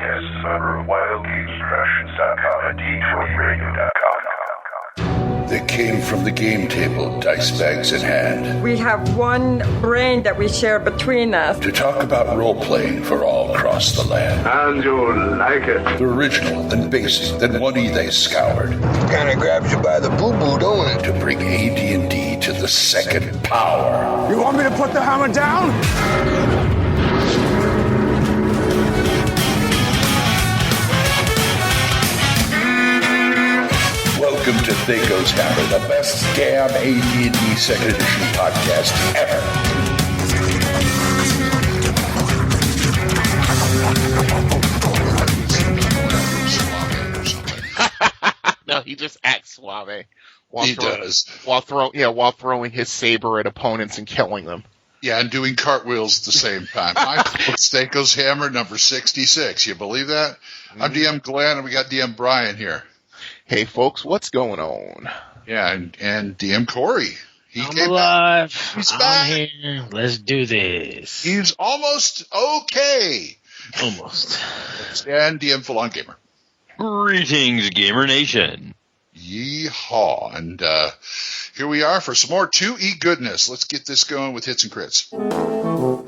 podcasts on WildGamesProductions.com and DetroitRadio.com. They came from the game table, dice bags in hand, We have one brain that we share between us. to talk about role-playing for all across the land. And you'll like it. The original, then basic, then one they scoured. Kinda grabs you by the boo-boo, don't it? To bring AD&D to the second power. You want me to put the hammer down? Welcome to THACO's Hammer, the best damn AD&D second edition podcast ever. No, he just acts suave. He does. While throwing his saber at opponents and killing them. Yeah, and doing cartwheels at the same time. It's THACO's Hammer number 66. You believe that? I'm DM Glen, and we got DM Brian here. Hey, folks, what's going on? Yeah, and DM Corey. I'm alive. Back. He's I'm back. here. Let's do this. He's almost okay. Almost. And DM Full On Gamer. Greetings, Gamer Nation. Yeehaw. And here we are for some more 2E goodness. Let's get this going with hits and crits.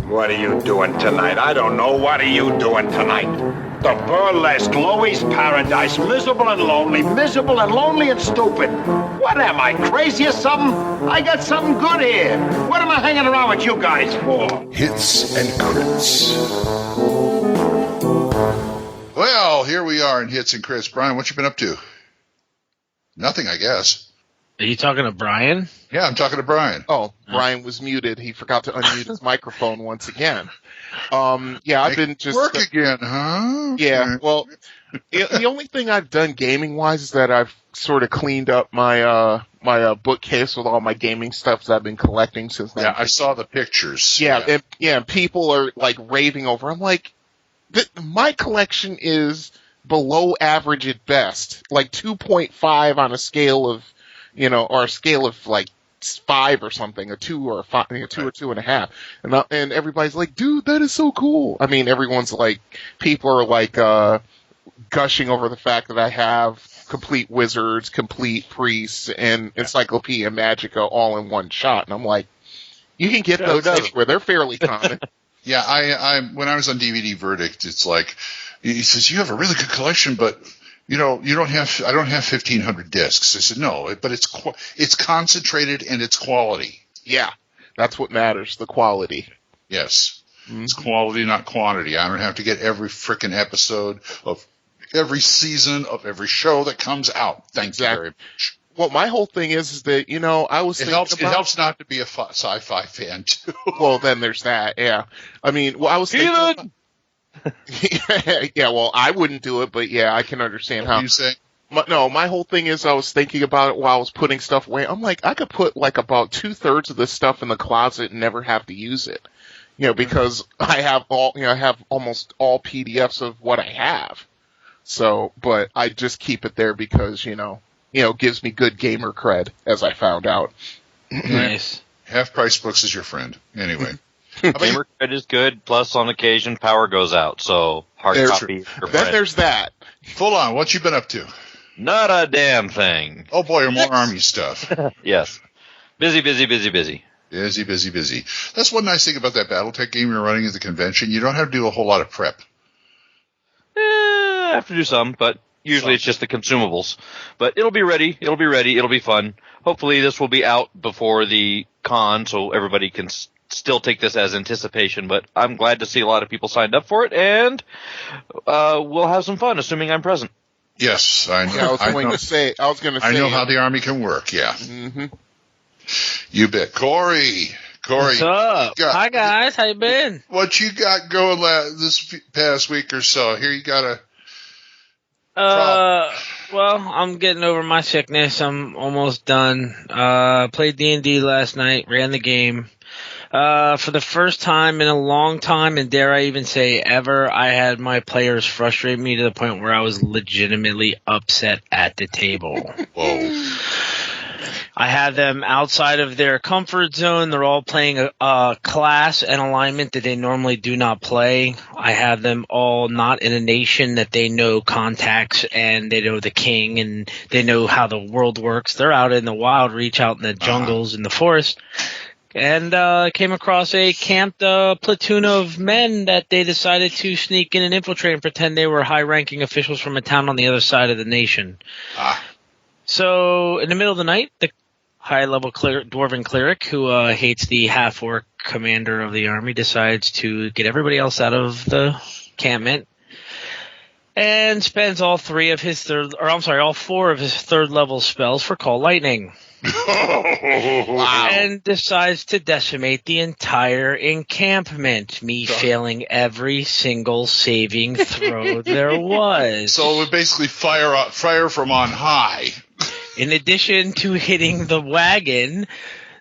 What are you doing tonight? I don't know. What are you doing tonight? The burlesque, Louie's Paradise, miserable and lonely and stupid. What am I, crazy or something? I got something good here. What am I hanging around with you guys for? Hits and crits. Well, here we are in hits and crits. Brian, what you been up to? Nothing, I guess. Are you talking to Brian? Yeah, I'm talking to Brian. Oh, Brian was muted. He forgot to unmute his microphone once again. Yeah, I've been just work again, huh? Yeah, well, the only thing I've done gaming-wise is that I've sort of cleaned up my bookcase with all my gaming stuff that I've been collecting since then. Yeah, I saw the pictures. Yeah, and people are like raving over. I'm like, my collection is below average at best, like 2.5 on a scale of, or a scale of like 5 or something, a 2 or a 5, a 2 or 2.5, and everybody's like, dude, that is so cool. I mean, everyone's like, people are like gushing over the fact that I have complete wizards, complete priests, and Encyclopedia Magica all in one shot, and I'm like, you can get those anywhere. They're fairly common. Yeah, I when I was on DVD Verdict, it's like, he says, you have a really good collection, but I don't have 1,500 discs. I said, no, but it's concentrated and it's quality. Yeah, that's what matters, the quality. Yes. Mm-hmm. It's quality, not quantity. I don't have to get every frickin' episode of every season of every show that comes out. Thank you very much. Well, my whole thing is that, I was thinking it helps not to be a sci-fi fan, too. Well, then there's that, yeah. I mean, I was thinking... Yeah, well, I wouldn't do it, but yeah, I can understand how. You say? My whole thing is I was thinking about it while I was putting stuff away. I'm like, I could put like about 2/3 of this stuff in the closet and never have to use it. Because I have almost all PDFs of what I have. So, but I just keep it there because, gives me good gamer cred, as I found out. Nice. Half-price books is your friend. Anyway. Gamer cred is good, plus on occasion power goes out, so hard copy. Then there's that. Full On, what you been up to? Not a damn thing. Oh boy, more army stuff. Yes. Busy. Busy. That's one nice thing about that BattleTech game you're running at the convention. You don't have to do a whole lot of prep. I have to do some, but usually it's just the consumables. But it'll be ready. It'll be fun. Hopefully this will be out before the con, so everybody can still take this as anticipation, but I'm glad to see a lot of people signed up for it, and we'll have some fun, assuming I'm present. Yes, I know. Yeah, I was going to say. I know how the Army can work, yeah. Mm-hmm. You bet. Corey. What's up? Hi, guys. How you been? What you got going this past week or so? Here you got well, I'm getting over my sickness. I'm almost done. Played D&D last night, ran the game. For the first time in a long time, and dare I even say ever, I had my players frustrate me to the point where I was legitimately upset at the table. Whoa. I have them outside of their comfort zone. They're all playing a class and alignment that they normally do not play. I have them all not in a nation that they know contacts and they know the king and they know how the world works. They're out in the wild reach, out in the jungles, in the forest. And came across a camped platoon of men that they decided to sneak in and infiltrate and pretend they were high-ranking officials from a town on the other side of the nation. So in the middle of the night, the high-level dwarven cleric who hates the half-orc commander of the army decides to get everybody else out of the encampment and spends all four of his third-level spells for Call Lightning. Wow. And decides to decimate the entire encampment, me failing every single saving throw there was. So it would basically fire from on high. In addition to hitting the wagon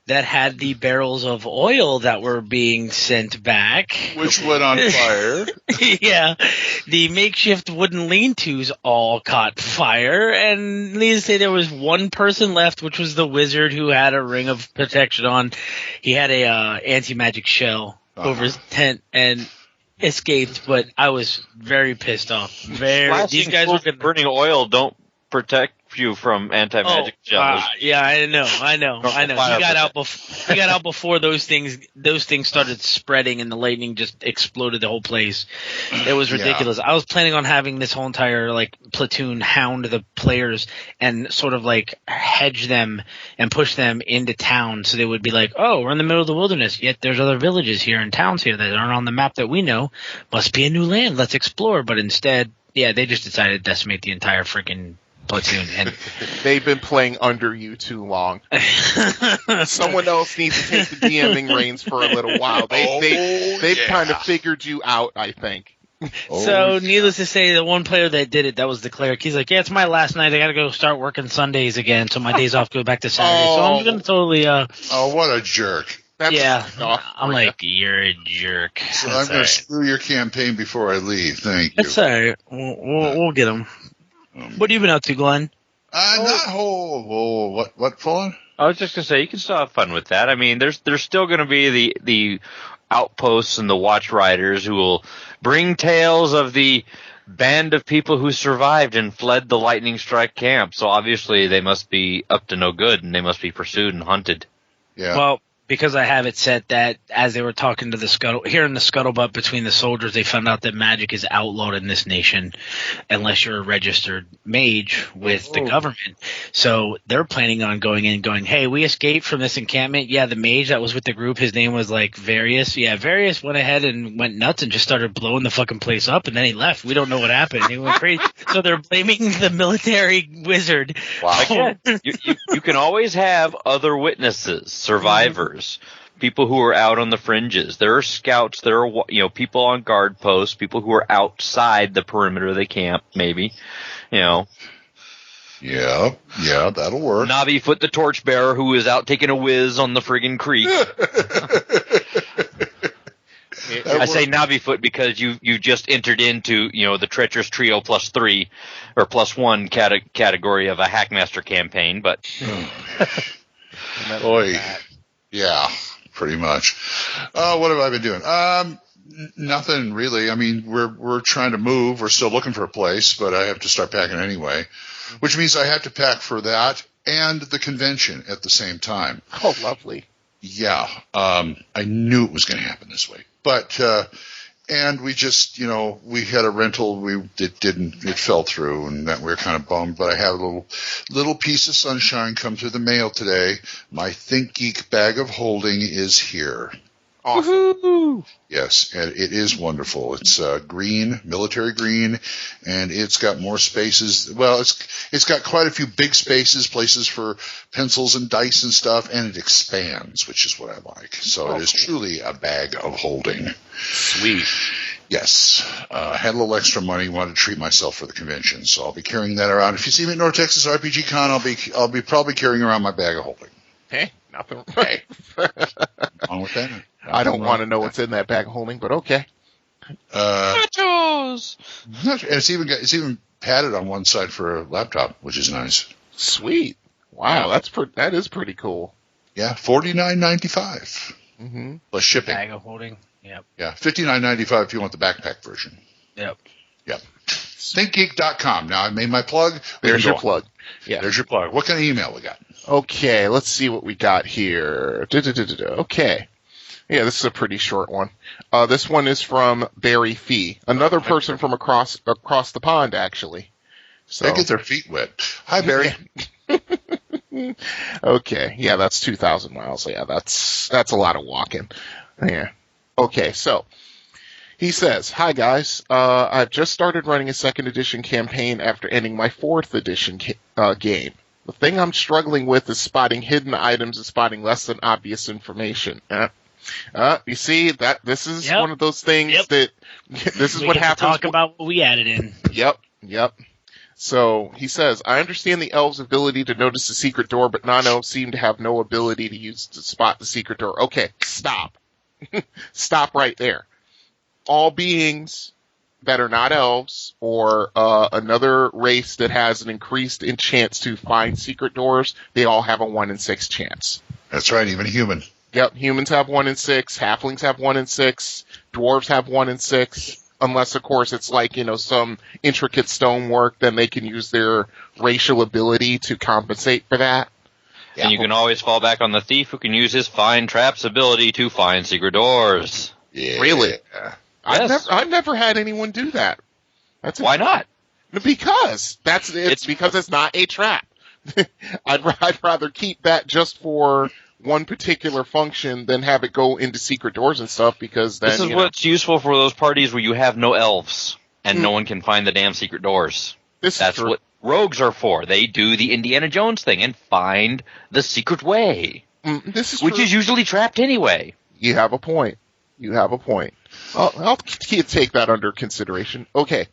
that had the barrels of oil that were being sent back. Which went on fire. Yeah. The makeshift wooden lean-tos all caught fire, and needless to say there was one person left, which was the wizard who had a ring of protection on. He had a anti-magic shell over his tent and escaped, but I was very pissed off. These guys were burning oil don't protect you from anti-magic shells. Yeah, I know. He got out before those things started spreading and the lightning just exploded the whole place. It was ridiculous. Yeah. I was planning on having this whole entire platoon hound the players and sort of hedge them and push them into town so they would be like, oh, we're in the middle of the wilderness, yet there's other villages here and towns here that aren't on the map that we know. Must be a new land. Let's explore. But instead, they just decided to decimate the entire freaking platoon, and they've been playing under you too long. Someone else needs to take the DMing reins for a little while. They've kind of figured you out, I think. So, needless to say, the one player that did it, that was the cleric. He's like, yeah, it's my last night. I got to go start working Sundays again, so my days off go back to Saturday. So I'm going to totally... what a jerk. I'm like, you're a jerk. So I'm going to screw your campaign before I leave. Thank you. That's all right. We'll get him. What have you been up to, Glenn? What, Fuller? I was just going to say, you can still have fun with that. I mean, there's still going to be the outposts and the watch riders who will bring tales of the band of people who survived and fled the lightning strike camp. So obviously they must be up to no good and they must be pursued and hunted. Yeah. Well, because I have it set that as they were talking to the scuttlebutt between the soldiers, they found out that magic is outlawed in this nation unless you're a registered mage with the government. So they're planning on going in and going, hey, we escaped from this encampment. Yeah, the mage that was with the group, his name was Various. Yeah, Various went ahead and went nuts and just started blowing the fucking place up, and then he left. We don't know what happened. He went crazy. So they're blaming the military wizard. Wow. Again, you can always have other witnesses, survivors. People who are out on the fringes. There are scouts. There are people on guard posts. People who are outside the perimeter of the camp. Maybe, Yeah, that'll work. Navifoot, the torchbearer, who is out taking a whiz on the friggin' creek. I say Navifoot because you just entered into the treacherous trio +3 or +1 category of a Hackmaster campaign, but. Oy. Yeah, pretty much. What have I been doing? Nothing really. I mean, we're trying to move. We're still looking for a place, but I have to start packing anyway, which means I have to pack for that and the convention at the same time. Oh, lovely. Yeah. I knew it was going to happen this way, but and we just, we had a rental. It fell through, and that we're kind of bummed. But I have a little piece of sunshine come through the mail today. My Think Geek bag of holding is here. Awesome. Woo-hoo! Yes, and it is wonderful. It's green, military green, and it's got more spaces. Well, it's got quite a few big spaces, places for pencils and dice and stuff, and it expands, which is what I like. So it is truly a bag of holding. Sweet. Yes. I had a little extra money, wanted to treat myself for the convention, so I'll be carrying that around. If you see me at North Texas RPG Con, I'll be probably carrying around my bag of holding. Hey, nothing wrong with that. I don't want to know what's in that bag of holding, but okay. Nachos! It's even padded on one side for a laptop, which is nice. Sweet. Wow, that is pretty cool. Yeah, $49.95 plus shipping. THACO holding. Yep. Yeah, $59.95 if you want the backpack version. Yep. ThinkGeek.com. Now I made my plug. There's your plug. Yeah. There's your plug. What kind of email we got? Okay, let's see what we got here. Okay. Yeah, this is a pretty short one. This one is from Barry Fee, another person from across the pond, actually. So They get their feet wet. Hi, Barry. Okay, yeah, that's 2,000 miles. Yeah, that's a lot of walking. Yeah. Okay, so he says, "Hi guys, I've just started running a 2nd edition campaign after ending my 4th edition game. The thing I'm struggling with is spotting hidden items and spotting less than obvious information. You see that this is one of those things that this is what happens. Talk about what we added in. Yep. So he says, I understand the elves' ability to notice the secret door, but non-elves seem to have no ability to spot the secret door. Okay, stop. Stop right there. All beings that are not elves or another race that has an increased in chance to find secret doors, they all have a 1 in 6 chance. That's right, even a human. Yep, humans have 1 in 6, halflings have 1 in 6, dwarves have 1 in 6. Unless, of course, it's like, some intricate stonework, then they can use their racial ability to compensate for that. And you can always fall back on the thief who can use his find traps ability to find secret doors. Yeah. Really? Yes. I've never had anyone do that. Why not? Because because it's not a trap. I'd rather keep that just for one particular function than have it go into secret doors and stuff, because then this is what's useful for those parties where you have no elves and no one can find the damn secret doors. That's what rogues are for. They do the Indiana Jones thing and find the secret way, which is usually trapped anyway. You have a point. I'll take that under consideration. Okay.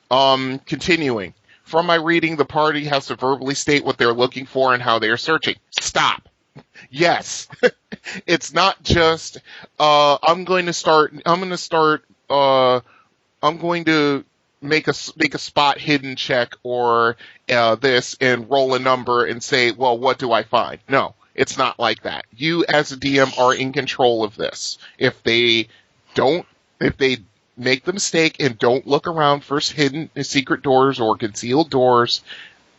Continuing. From my reading, the party has to verbally state what they're looking for and how they are searching. Stop. Yes. It's not just, I'm going to make a spot hidden check or this and roll a number and say, well, what do I find? No, it's not like that. You as a DM are in control of this. If they make the mistake and don't look around for hidden secret doors or concealed doors,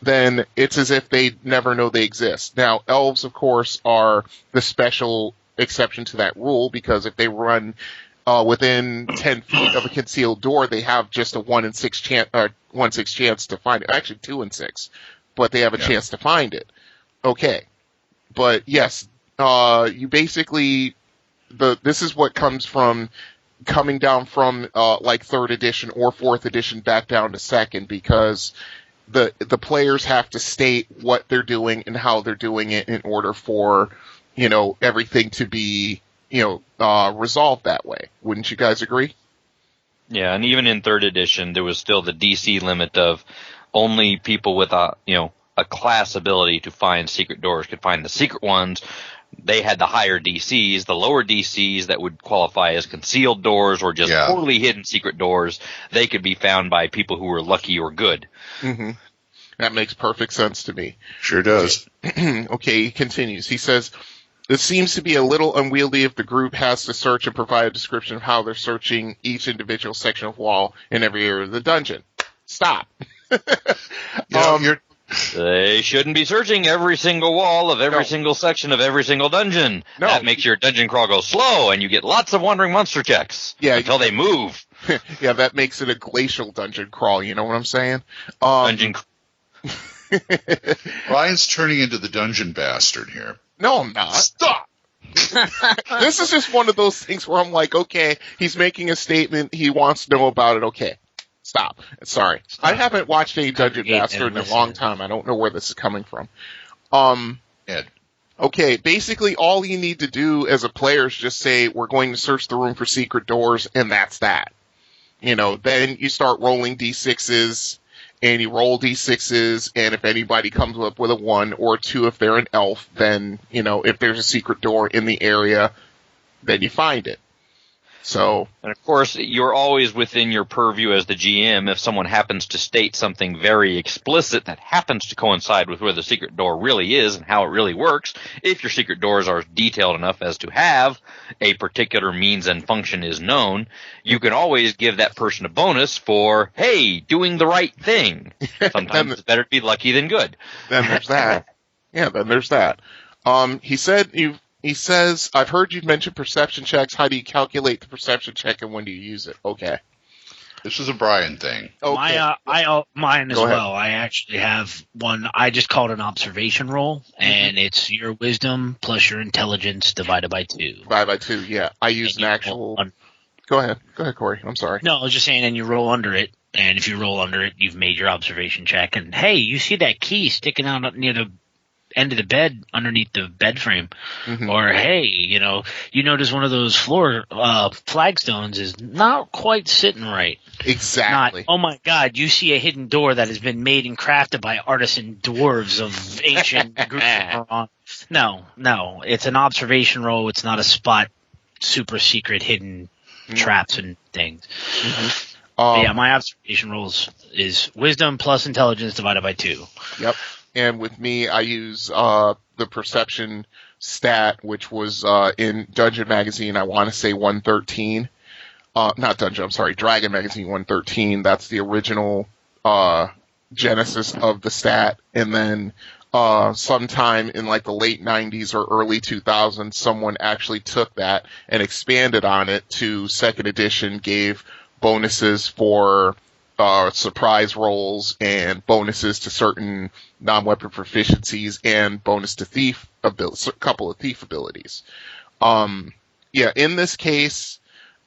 then it's as if they never know they exist. Now, elves, of course, are the special exception to that rule, because if they run within 10 feet of a concealed door, they have just a 1 in 6 chance to find it. Actually, 2 in 6, but they have a chance to find it. Okay, but yes, you basically this is what coming down from like 3rd edition or 4th edition back down to 2nd, because the players have to state what they're doing and how they're doing it in order for everything to be resolved that way. Wouldn't you guys agree? Yeah, and even in 3rd edition, there was still the DC limit of only people with a class ability to find secret doors could find the secret ones. They had the higher DCs, the lower DCs that would qualify as concealed doors or just poorly hidden secret doors. They could be found by people who were lucky or good. Mm-hmm. That makes perfect sense to me. Sure does. Okay, he continues. He says, it seems to be a little unwieldy if the group has to search and provide a description of how they're searching each individual section of wall in every area of the dungeon. Stop. They shouldn't be searching every single wall of every single section of every single dungeon. No. That makes your dungeon crawl go slow, and you get lots of wandering monster checks until they move. Yeah, that makes it a glacial dungeon crawl, you know what I'm saying? Ryan's turning into the dungeon bastard here. No, I'm not. Stop! This is just one of those things where I'm like, okay, he's making a statement, he wants to know about it, okay. Stop. Sorry. I haven't watched any Dungeon Master in a long time. I don't know where this is coming from. Ed. Okay, basically all you need to do as a player is just say, we're going to search the room for secret doors, and that's that. Then you start rolling D6s, and you roll D6s, and if anybody comes up with a 1 or 2 if they're an elf, then, if there's a secret door in the area, then you find it. So, and of course, you're always within your purview as the GM if someone happens to state something very explicit that happens to coincide with where the secret door really is and how it really works. If your secret doors are detailed enough as to have a particular means and function is known, you can always give that person a bonus for, hey, doing the right thing. Sometimes it's better to be lucky than good. Then there's that. Yeah, then there's that. He says, I've heard you've mentioned perception checks. How do you calculate the perception check and when do you use it? Okay. This is a Brian thing. Okay. Mine as Go ahead. well. I actually have one. I just call it an observation roll, and it's your wisdom plus your intelligence divided by 2. Divided by 2, yeah. I use an actual... Go ahead, Corey. I'm sorry. No, I was just saying, and you roll under it, and if you roll under it, you've made your observation check. And, hey, you see that key sticking out up near the end of the bed underneath the bed frame, or hey, you notice one of those floor flagstones is not quite sitting right. Exactly. Not, oh my God, you see a hidden door that has been made and crafted by artisan dwarves of ancient Greece. No, it's an observation roll. It's not a spot super secret hidden traps and things. Yeah, my observation rolls is wisdom plus intelligence divided by 2. Yep. And with me, I use the perception stat, which was in Dungeon Magazine, I want to say 113. Not Dungeon, I'm sorry, Dragon Magazine 113. That's the original genesis of the stat. And then sometime in like the late 90s or early 2000s, someone actually took that and expanded on it to 2nd edition, gave bonuses for surprise rolls and bonuses to certain non-weapon proficiencies and bonus to thief abilities, a couple of thief abilities. In this case,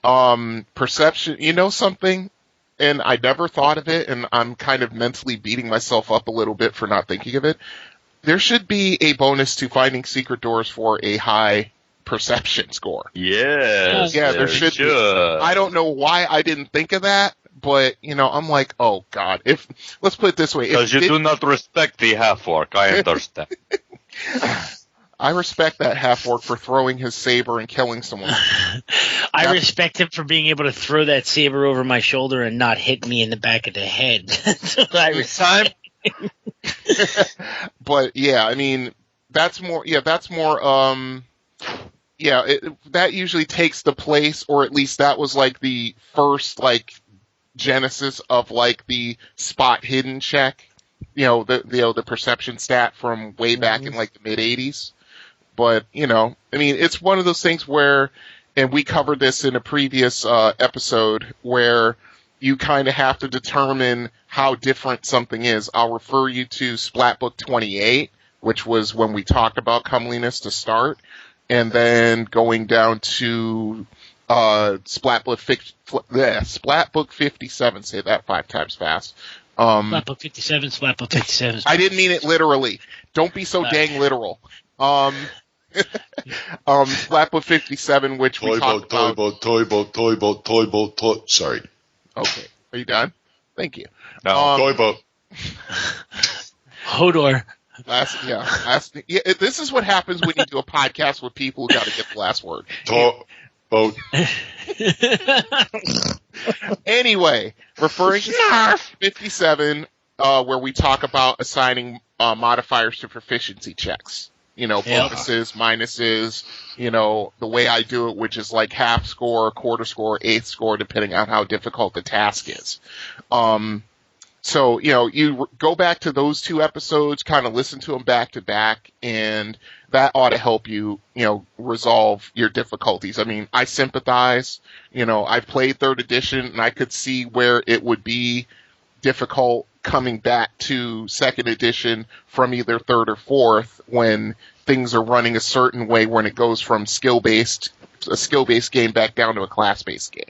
perception, something, and I never thought of it, and I'm kind of mentally beating myself up a little bit for not thinking of it. There should be a bonus to finding secret doors for a high perception score. Yes. Yeah, there should be. I don't know why I didn't think of that. But, I'm like, oh, God. Let's put it this way. Because you do not respect the half-orc, I understand. I respect that half-orc for throwing his saber and killing someone. I respect him for being able to throw that saber over my shoulder and not hit me in the back of the head. But, yeah, I mean, that usually takes the place, or at least that was, like, the first, like, genesis of like the spot hidden check, the perception stat from way back in like the mid 80s. But I mean, it's one of those things where, and we covered this in a previous episode, where you kind of have to determine how different something is. I'll refer you to Splatbook 28, which was when we talked about comeliness to start, and then going down to Splatbook 57. Say that 5 times fast. Splatbook 57. Splatbook 57. I didn't mean it literally. Don't be so dang literal. Splatbook 57, which we talked about. Toy boat. Sorry. Okay. Are you done? Thank you. No, toy boat. Hodor. This is what happens when you do a podcast with people who got to get the last word. Boat. Anyway, referring to 57, where we talk about assigning modifiers to proficiency checks. Bonuses, minuses, the way I do it, which is like half score, quarter score, eighth score, depending on how difficult the task is. So, you go back to those 2 episodes, kind of listen to them back to back, and that ought to help you, resolve your difficulties. I mean, I sympathize. I've played 3rd edition, and I could see where it would be difficult coming back to 2nd edition from either 3rd or 4th when things are running a certain way when it goes from a skill-based game back down to a class-based game.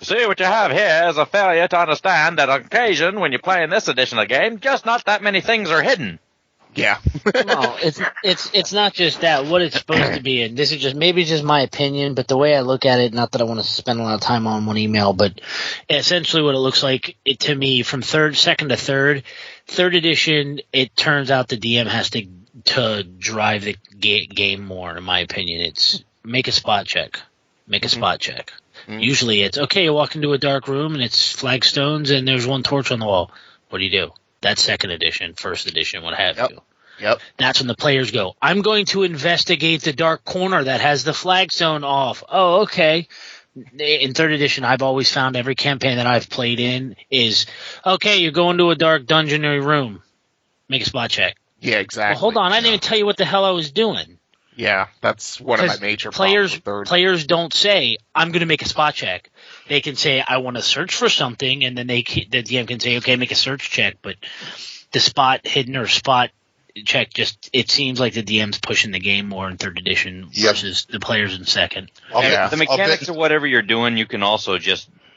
See, what you have here is a failure to understand that on occasion, when you're playing this edition of the game, just not that many things are hidden. Yeah. No, it's not just that. What it's supposed to be, and this is just my opinion, but the way I look at it, not that I want to spend a lot of time on one email, but essentially what it looks like to me from 2nd to 3rd edition, it turns out the DM has to drive the game more. In my opinion, it's make a spot check. Usually it's, okay, you walk into a dark room and it's flagstones and there's one torch on the wall. What do? That's second edition, first edition, what have you. Yep. That's when the players go, I'm going to investigate the dark corner that has the flagstone off. Oh, okay. In third edition, I've always found every campaign that I've played in is, okay, you go into a dark dungeonary room. Make a spot check. Yeah, exactly. Well, hold on, I didn't even tell you what the hell I was doing. Yeah, that's one of my major players. problems. Players don't say, I'm going to make a spot check. They can say, I want to search for something, and then the DM can say, okay, make a search check. But the spot hidden or spot check, just it seems like the DM's pushing the game more in third edition versus the players in second. The mechanics of whatever you're doing, you can also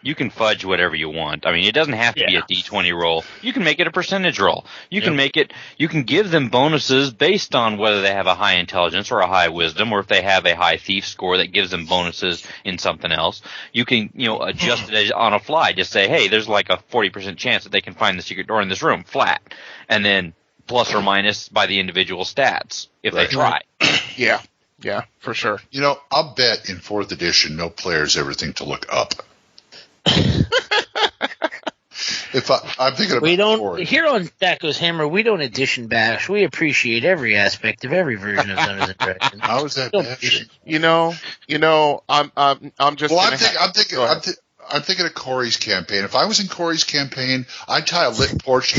you can fudge whatever you want. I mean, it doesn't have to be a D20 roll. You can make it a percentage roll. You can you can give them bonuses based on whether they have a high intelligence or a high wisdom, or if they have a high thief score that gives them bonuses in something else. You can, adjust it on a fly. Just say, hey, there's like a 40% chance that they can find the secret door in this room, flat. And then plus or minus by the individual stats if they try. Yeah, for sure. I'll bet in 4th edition no players ever think to look up. I'm thinking about we don't here on THACO's Hammer. We don't edition bash. We appreciate every aspect of every version of Dungeons and Dragons. How is that bashing? I'm just. Well, I'm thinking of Corey's campaign. If I was in Corey's campaign, I'd tie a lit torch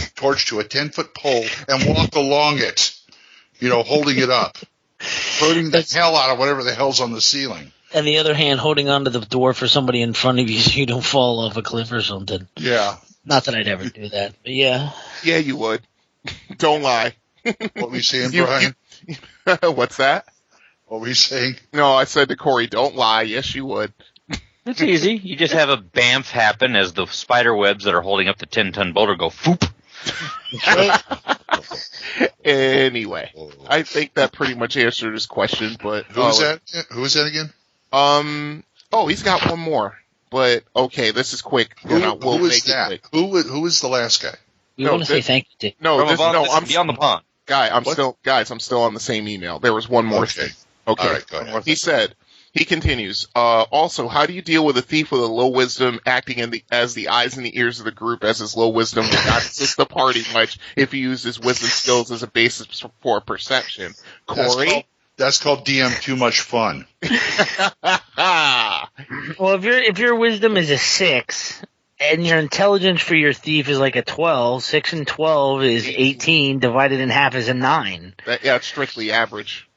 to a 10-foot pole and walk along it, holding it up, burning the hell out of whatever the hell's on the ceiling. And the other hand holding onto the door for somebody in front of you so you don't fall off a cliff or something. Yeah. Not that I'd ever do that, but yeah. Yeah, you would. Don't lie. What were you saying, Brian? What's that? What were you saying? No, I said to Corey, don't lie. Yes, you would. It's easy. You just have a bamf happen as the spider webs that are holding up the 10-ton boulder go foop. Anyway, I think that pretty much answered his question. But who is that? Who is that again? He's got one more. But okay, this is quick. Who is that? Who is the last guy? We want to say thank you. I'm beyond the pond. I'm still on the same email. There was one more thing. Okay. All right, go ahead. He continues, also, how do you deal with a thief with a low wisdom acting as the eyes and the ears of the group, as his low wisdom will not assist the party much if he uses wisdom skills as a basis for perception? Corey? That's called DM too much fun. Well, if your wisdom is a 6 and your intelligence for your thief is like a 12, 6 and 12 is 18, divided in half is a 9. It's strictly average.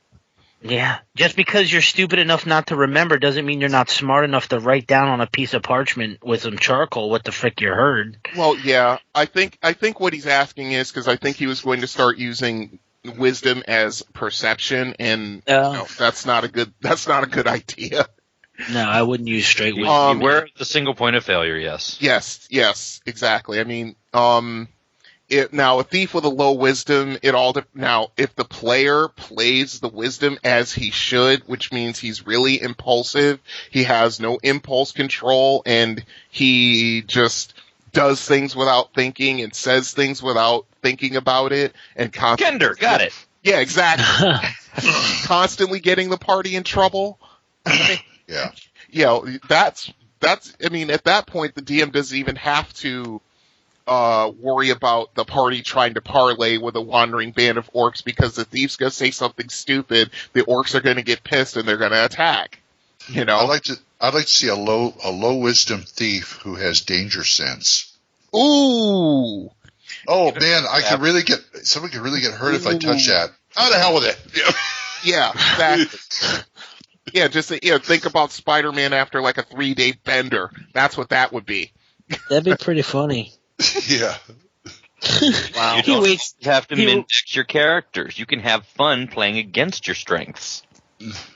Yeah. Just because you're stupid enough not to remember doesn't mean you're not smart enough to write down on a piece of parchment with some charcoal what the frick you heard. Well, yeah. I think what he's asking is, because I think he was going to start using wisdom as perception, and that's not a good idea. No, I wouldn't use straight wisdom. Beware of the single point of failure, yes. Yes, exactly. I mean, now a thief with a low wisdom, now if the player plays the wisdom as he should, which means he's really impulsive, he has no impulse control, and he just does things without thinking and says things without thinking about it, and Kender, got it. Yeah, exactly. Constantly getting the party in trouble. Yeah. That's. I mean, at that point, the DM doesn't even have to worry about the party trying to parlay with a wandering band of orcs, because the thief's going to say something stupid. The orcs are going to get pissed and they're going to attack. I'd like to see a low wisdom thief who has danger sense. Ooh. Oh man, someone could really get hurt if I touch that. How the hell with it? Yeah, exactly. Yeah, just think about Spider-Man after like a 3-day bender. That's what that would be. That'd be pretty funny. Yeah. Wow. You don't have to min-max your characters. You can have fun playing against your strengths.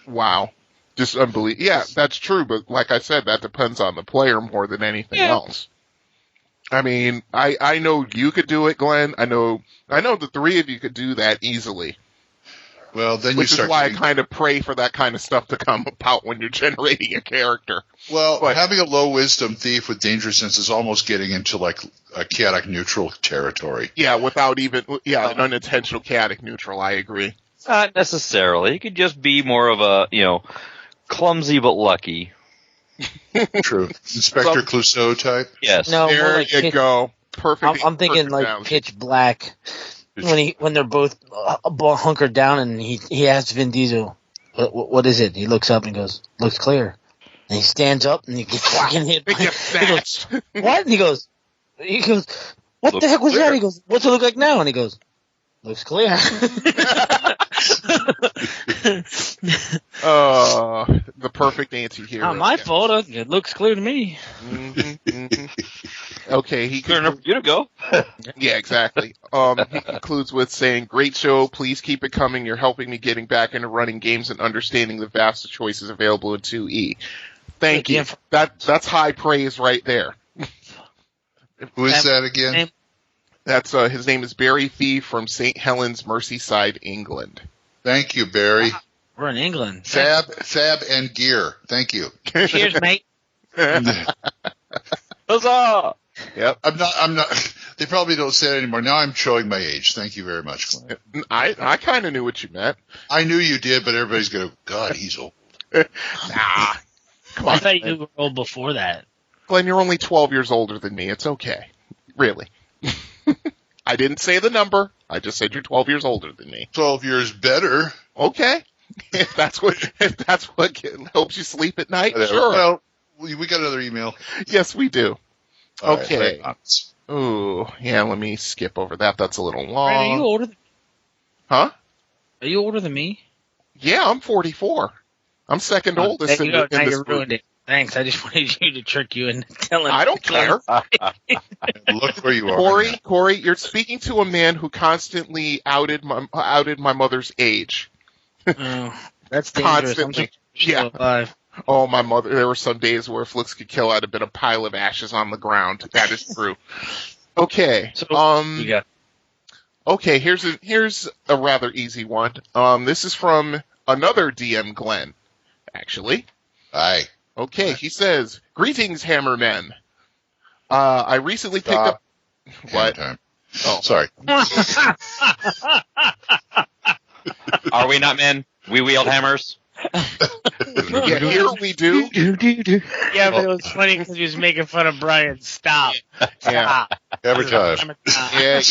Wow. Just unbelievable. Yeah, that's true, but like I said, that depends on the player more than anything else. I mean, I know you could do it, Glenn. I know the three of you could do that easily. Well, then which is why I kind of pray for that kind of stuff to come about when you're generating a character. Well, having a low wisdom thief with danger sense is almost getting into like a chaotic neutral territory. Yeah, without even an unintentional chaotic neutral. I agree. Not necessarily. It could just be more of a clumsy but lucky. True. Inspector Clouseau type? Yes. No, more There like you go. Perfect. I'm thinking perfect like analogy. Pitch Black when they're both hunkered down and he asks Vin Diesel, what is it? He looks up and goes, looks clear. And he stands up and he gets fucking hit. It gets snatched. What? And he goes, what Looks the heck was clear. that? He goes, what's it look like now? And he goes, looks clear. The perfect anti-hero. Not my Yeah. fault. It looks clear to me. Okay, he Clear enough for you to go. Yeah, exactly. He concludes with saying, "Great show. Please keep it coming. You're helping me getting back into running games and understanding the vast choices available in 2E." Thank you. That's high praise right there. Who is that again? That's his name is Barry Fee from St. Helens, Merseyside, England. Thank you, Barry. We're in England. Fab and gear. Thank you. Cheers, mate. Huzzah! Yep. I'm not, they probably don't say it anymore. Now I'm showing my age. Thank you very much, Glenn. I kind of knew what you meant. I knew you did, but everybody's going to, God, he's old. Nah. Come on. I thought you were old before that. Glenn, you're only 12 years older than me. It's okay. Really. I didn't say the number. I just said you're 12 years older than me. 12 years better. Okay. If that's what helps you sleep at night, sure. Well, we got another email. Yes, we do. All Okay. right. Ooh, yeah, let me skip over that. That's a little Brian, long. are you older? Huh? Are you older than me? Yeah, I'm 44. I'm second oldest in Now this you group. ruined it. Thanks. I just wanted you to trick you into telling. I don't care. Look where you are. Corey, you're speaking to a man who constantly outed my mother's age. Oh, that's dangerous. Constantly. Yeah. Alive. Oh, my mother. There were some days where if looks could kill, I'd have been a pile of ashes on the ground. That is true. Okay. You got. Okay, here's a rather easy one. This is from another DM, Glenn, actually. Aye. Okay, he says, "Greetings, Hammermen. I recently picked up..." What? Time. Oh, Sorry. Are we not men? We wield hammers. Yeah, here we do. Yeah, but it was funny because he was making fun of Brian. Stop. Yeah. Every time. Yeah.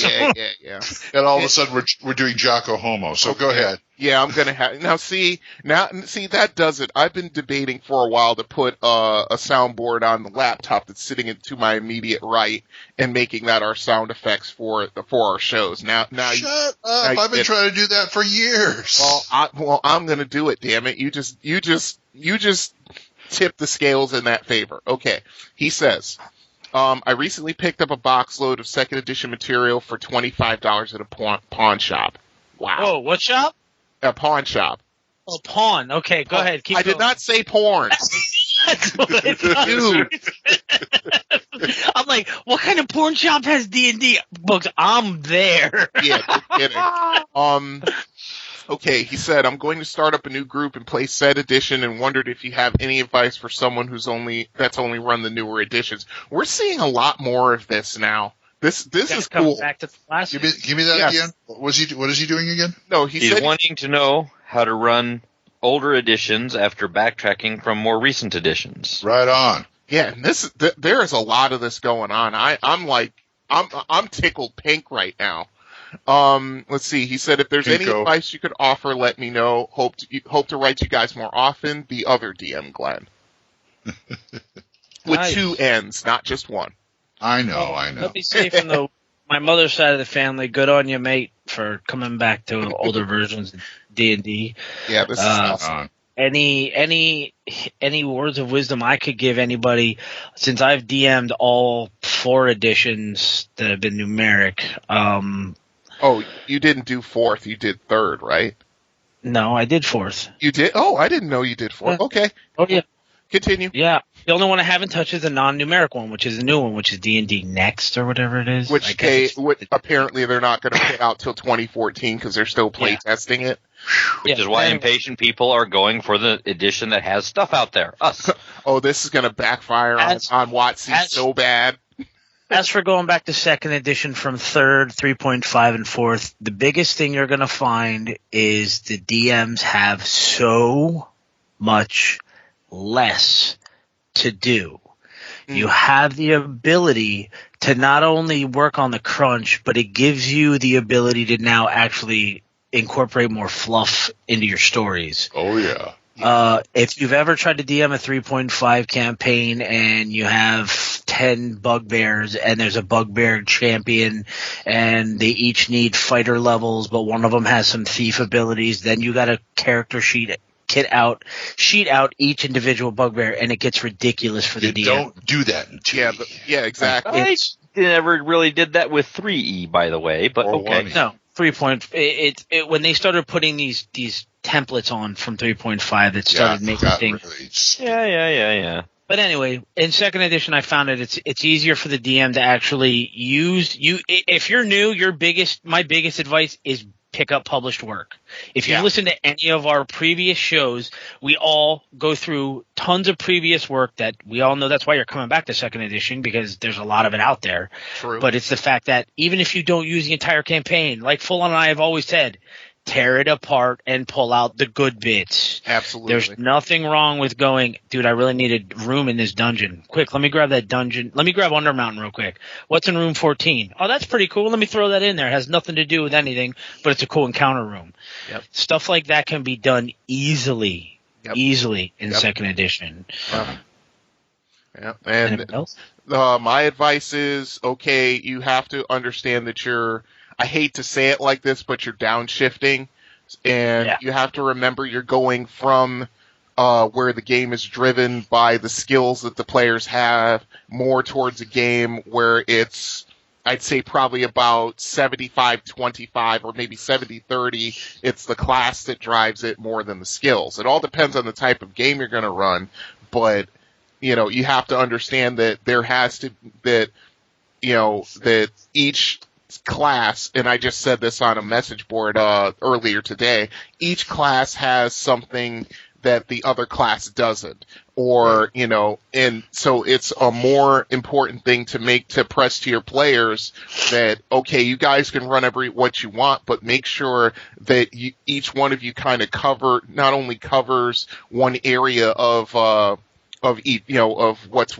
And all of a sudden we're doing Jocko Homo. So go ahead. Yeah, I'm gonna have now. See that does it. I've been debating for a while to put a soundboard on the laptop that's sitting to my immediate right and making that our sound effects for our shows. Now, Shut up! I've been trying to do that for years. Well, I'm gonna do it. Damn it! You just tip the scales in that favor. Okay, he says. I recently picked up a box load of second edition material for $25 at a pawn shop. Wow. Oh, what shop? A pawn shop. Oh, pawn. Okay, go ahead. Keep I did not say porn. That's what I thought. Dude. I'm like, what kind of porn shop has D&D books? I'm there. Yeah, no kidding. Okay, he said, I'm going to start up a new group and play said edition and wondered if you have any advice for someone that's only run the newer editions. We're seeing a lot more of this now. This is cool. Back to the classic. Give me that Yes. again. What is he doing again? No, He's said wanting to know how to run older editions after backtracking from more recent editions. Right on. yeah, and there is a lot of this going on. I'm tickled pink right now. Let's see. He said, if there's any Pinko. advice you could offer, let me know. Hope to write you guys more often. The other DM, Glenn. With Nice. 2 N's, not just one. I know. Let me say from my mother's side of the family, good on you, mate, for coming back to older versions of D&D. Yeah, this is awesome. Any words of wisdom I could give anybody, since I've DM'd all 4 editions that have been numeric. Oh, you didn't do 4th, you did 3rd, right? No, I did 4th. You did? Oh, I didn't know you did 4th. Yeah. Okay. Oh yeah, Continue. yeah. The only one I haven't touched is the non-numeric one, which is the new one, which is D&D Next or whatever it is. Which apparently they're not going to put out till 2014 because they're still play testing it. Which is why impatient people are going for the edition that has stuff out there. Us. Oh, this is going to backfire on WotC so bad. As for going back to 2nd edition from 3rd, 3.5, and 4th, the biggest thing you're going to find is the DMs have so much less to do. You have the ability to not only work on the crunch, but it gives you the ability to now actually incorporate more fluff into your stories. Oh, yeah. If you've ever tried to DM a 3.5 campaign and you have 10 bugbears and there's a bugbear champion and they each need fighter levels, but one of them has some thief abilities, then you got a character sheet out each individual bugbear, and it gets ridiculous for the DM. Don't do that in 2E. Yeah, exactly. I never really did that with 3E, by the way, but Or okay. 1E. No, 3. When they started putting these templates on from 3.5, that started making things. Yeah. But anyway, in second edition, I found that it's easier for the DM to actually use you. If you're new, my biggest advice is pick up published work. If you listen to any of our previous shows, we all go through tons of previous work that we all know. That's why you're coming back to second edition, because there's a lot of it out there. True. But it's the fact that even if you don't use the entire campaign, like Full On and I have always said, tear it apart and pull out the good bits. Absolutely. There's nothing wrong with going, dude, I really need a room in this dungeon. Quick, let me grab that dungeon. Let me grab Undermountain real quick. What's in room 14? Oh, that's pretty cool. Let me throw that in there. It has nothing to do with anything, but it's a cool encounter room. Yep. Stuff like that can be done easily in second edition. Yeah. And Anything else? my advice is, okay, you have to understand that I hate to say it like this, but you're downshifting, and you have to remember you're going from where the game is driven by the skills that the players have more towards a game where it's, I'd say probably about 75-25 or maybe 70-30. It's the class that drives it more than the skills. It all depends on the type of game you're going to run, but you have to understand that that each class, and I just said this on a message board earlier today, each class has something that the other class doesn't, or and so it's a more important thing to press to your players that, okay, you guys can run what you want, but make sure that each one of you kind of not only covers one area of what's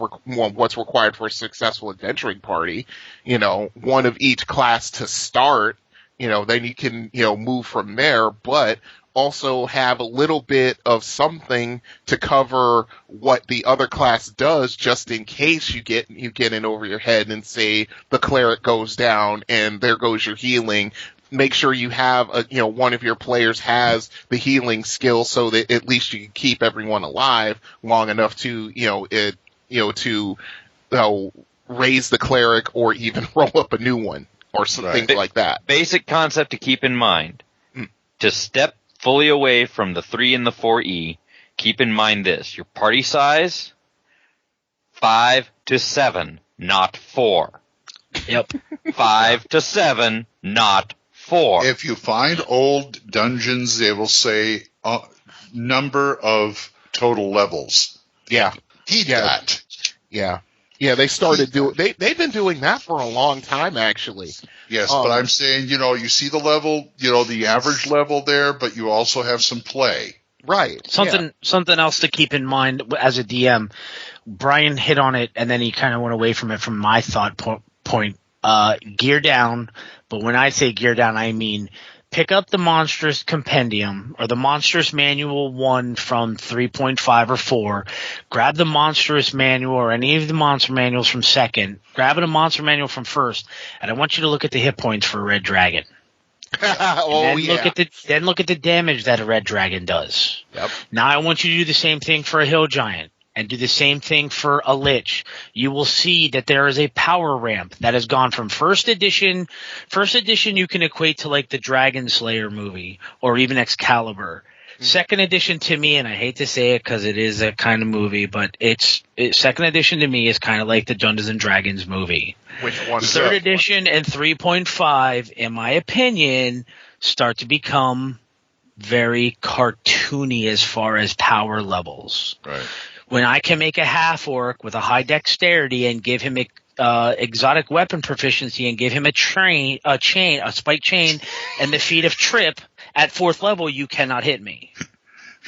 required for a successful adventuring party, one of each class to start, then you can, move from there, but also have a little bit of something to cover what the other class does, just in case you get in over your head and say the cleric goes down and there goes your healing. Make sure you have one of your players has the healing skill, so that at least you can keep everyone alive long enough to raise the cleric or even roll up a new one or some things like that. Basic concept to keep in mind: to step fully away from the 3 and the 4E. Keep in mind this: your party size 5 to 7, not 4. Yep. 5 to 7, not 4. If you find old dungeons, they will say number of total levels. Yeah. Heed that. Yeah. Yeah, they started they've been doing that for a long time, actually. Yes, but I'm saying, you see the level, the average level there, but you also have some play. Right. Something else to keep in mind as a DM. Brian hit on it, and then he kind of went away from it from my thought point. Gear down, but when I say gear down, I mean pick up the Monstrous Compendium or the Monstrous Manual 1 from 3.5 or 4. Grab the Monstrous Manual or any of the Monster Manuals from 2nd. Grab a Monster Manual from 1st, and I want you to look at the hit points for a Red Dragon. Then look at the damage that a Red Dragon does. Yep. Now I want you to do the same thing for a Hill Giant. And do the same thing for a Lich. You will see that there is a power ramp that has gone from first edition. First edition you can equate to like the Dragon Slayer movie or even Excalibur. Second edition to me, and I hate to say it because it is a kind of movie, but second edition to me is kind of like the Dungeons and Dragons movie. Which one? Third edition and 3.5, in my opinion, start to become very cartoony as far as power levels. Right. When I can make a half-orc with a high dexterity and give him exotic weapon proficiency and give him a spike chain, and the feat of trip at 4th level, you cannot hit me.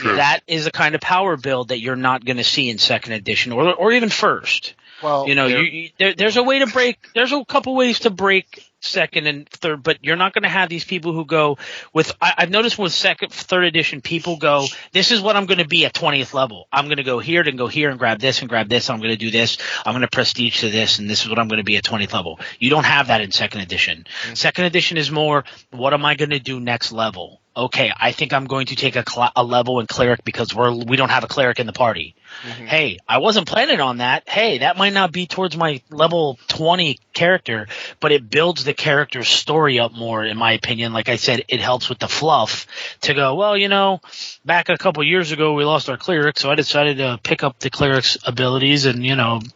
That is the kind of power build that you're not going to see in second edition or even first. Well, there's a couple ways to break second and third, but you're not going to have these people who go with. I've noticed with third edition, people go, "This is what I'm going to be at 20th level. I'm going to go here, then go here and grab this and grab this. I'm going to do this. I'm going to prestige to this, and this is what I'm going to be at 20th level." You don't have that in second edition. Mm-hmm. Second edition is more, what am I going to do next level? Okay, I think I'm going to take a level in cleric because we don't have a cleric in the party. Mm-hmm. Hey, I wasn't planning on that. Hey, that might not be towards my level 20 character, but it builds the character's story up more, in my opinion. Like I said, it helps with the fluff to go, well, back a couple years ago we lost our cleric, so I decided to pick up the cleric's abilities and,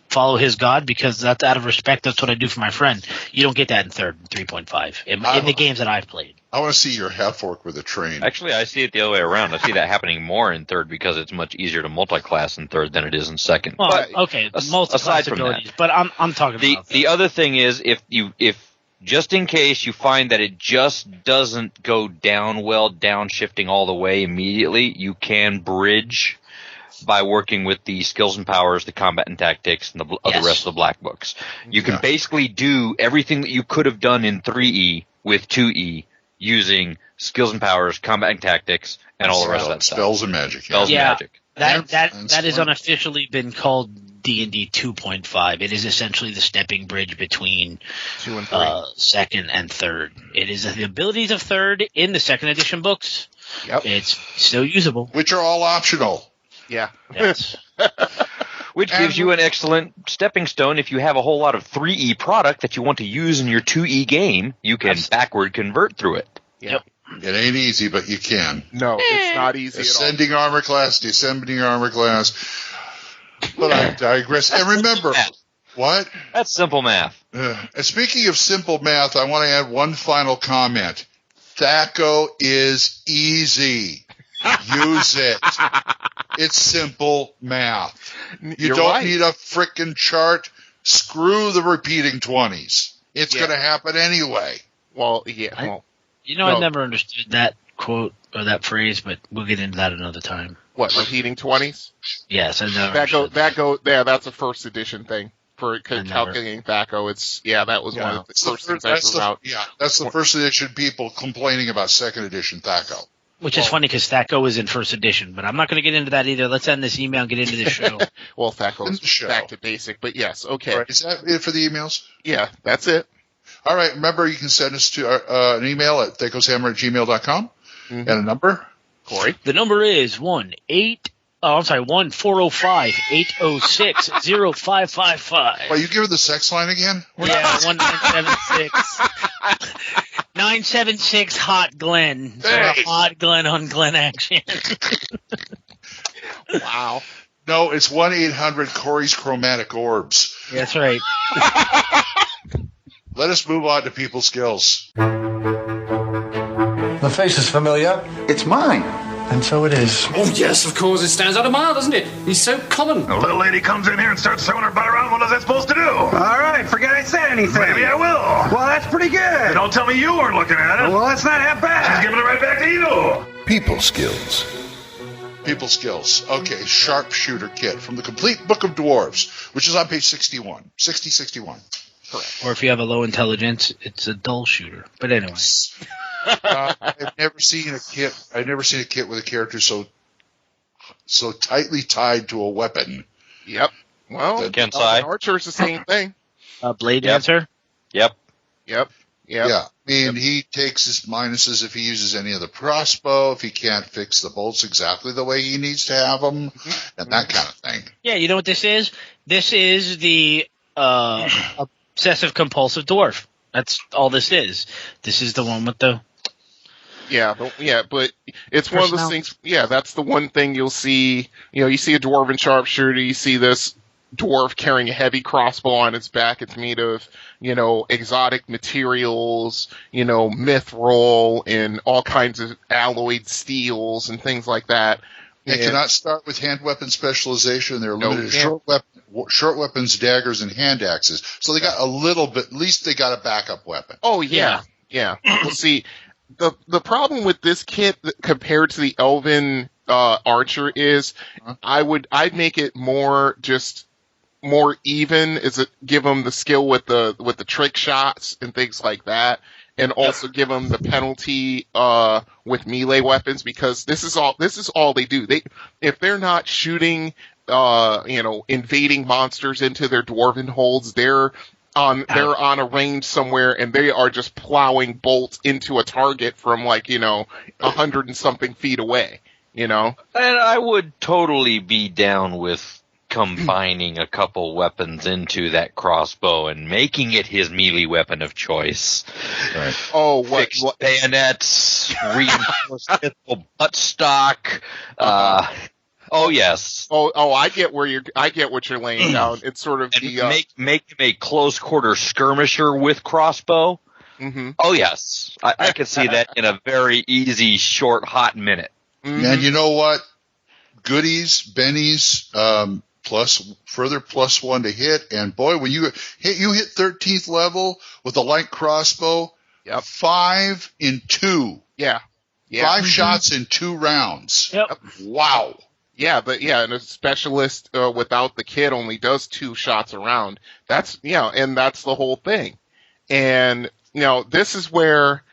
follow his god because that's out of respect. That's what I do for my friend. You don't get that in third 3.5 in the games that I've played. I want to see your half orc with a train. Actually, I see it the other way around. I see that happening more in third because it's much easier to multi-class in third than it is in second. Well, but okay, multi-class abilities, but I'm talking about the other thing is if just in case you find that it just doesn't go down well, downshifting all the way immediately, you can bridge by working with the skills and powers, the combat and tactics, and the rest of the black books. You can basically do everything that you could have done in 3E with 2E using skills and powers, combat and tactics, and all the rest of that stuff. Spells and magic. Spells and magic. That has unofficially been called D&D 2.5. It is essentially the stepping bridge between 2 and 3. Second and third. It is the abilities of third in the second edition books. Yep. It's still usable. Which are all optional. Yeah. Yes. Which gives you an excellent stepping stone. If you have a whole lot of 3E product that you want to use in your 2E game, you can backward convert through it. Yep. It ain't easy, but you can. No, it's not easy Ascending armor class, descending armor class. But I digress. And remember, what? That's simple math. And speaking of simple math, I want to add one final comment. THACO is easy. Use it. It's simple math. You don't need a frickin' chart. Screw the repeating 20s. It's going to happen anyway. Well, yeah. I never understood that quote or that phrase, but we'll get into that another time. What, repeating 20s? Yes, I know. That's a first edition thing for calculating THACO. That was one of the first things I threw out. Yeah, that's the first edition people complaining about second edition THACO. Which is funny because THACO is in first edition, but I'm not going to get into that either. Let's end this email and get into the show. Well, THACO is back to basic, but yes, okay. Right. Is that it for the emails? Yeah, that's it. All right. Remember, you can send us to an email at thacoshammer@gmail.com and a number. Corey? The number is 1-405-806-0555. Well, you give her the sex line again? Yeah, 1976. 976 Hot Glen. So Hot Glen on Glen Action. Wow. No, it's 1-800 Corey's Chromatic Orbs. That's right. Let us move on to people skills. The face is familiar. It's mine. And so it is. Oh, yes, of course. It stands out a mile, doesn't it? He's so common. A little lady comes in here and starts throwing her butt around. What is that supposed to do? All right, forget I said anything. Maybe I will. Well, that's pretty good. Don't tell me you weren't looking at it. Well, that's not half bad. She's giving it right back to you. People skills. People skills. Okay, sharpshooter kit from the Complete Book of Dwarves, which is on page 61. Correct. Or if you have a low intelligence, it's a dull shooter. But anyway. I've never seen a kit with a character so tightly tied to a weapon. Yep. Well, Archer is the same thing. Blade Dancer? Yep. Yeah. I mean, he takes his minuses if he uses any of the crossbow, if he can't fix the bolts exactly the way he needs to have them, and that kind of thing. Yeah, you know what this is? This is the obsessive compulsive dwarf. That's all this is. This is the one with the... but it's one of those things. Yeah, that's the one thing you'll see. You see a dwarven sharpshooter. You see this dwarf carrying a heavy crossbow on its back. It's made of, exotic materials, mithril and all kinds of alloyed steels and things like that. They cannot start with hand weapon specialization. They're limited to short weapons, daggers, and hand axes. So they got a little bit. At least they got a backup weapon. Oh yeah. Well, see. The problem with this kit compared to the Elven archer is, I'd make it more even. Is it give him the skill with the trick shots and things like that, and also give him the penalty with melee weapons, because this is all they do. If they're not shooting invading monsters into their dwarven holds, they're on a range somewhere, and they are just plowing bolts into a target from 100 and something feet away. And I would totally be down with combining a couple weapons into that crossbow and making it his melee weapon of choice. Right. Oh, fixed bayonets, reinforced pistol buttstock. Oh yes. Oh, I get what you're laying down. It's sort of make him a close quarter skirmisher with crossbow. Mm-hmm. Oh yes, I could see that in a very easy, short, hot minute. Mm-hmm. And you know what? Goodies, bennies, +1 to hit, and boy, when you hit 13th level with a light crossbow. Yep. 5 in 2. Yeah. 5 shots in 2 rounds. Yep. Wow. Yeah, and a specialist without the kit only does 2 shots around. That's and that's the whole thing. And this is where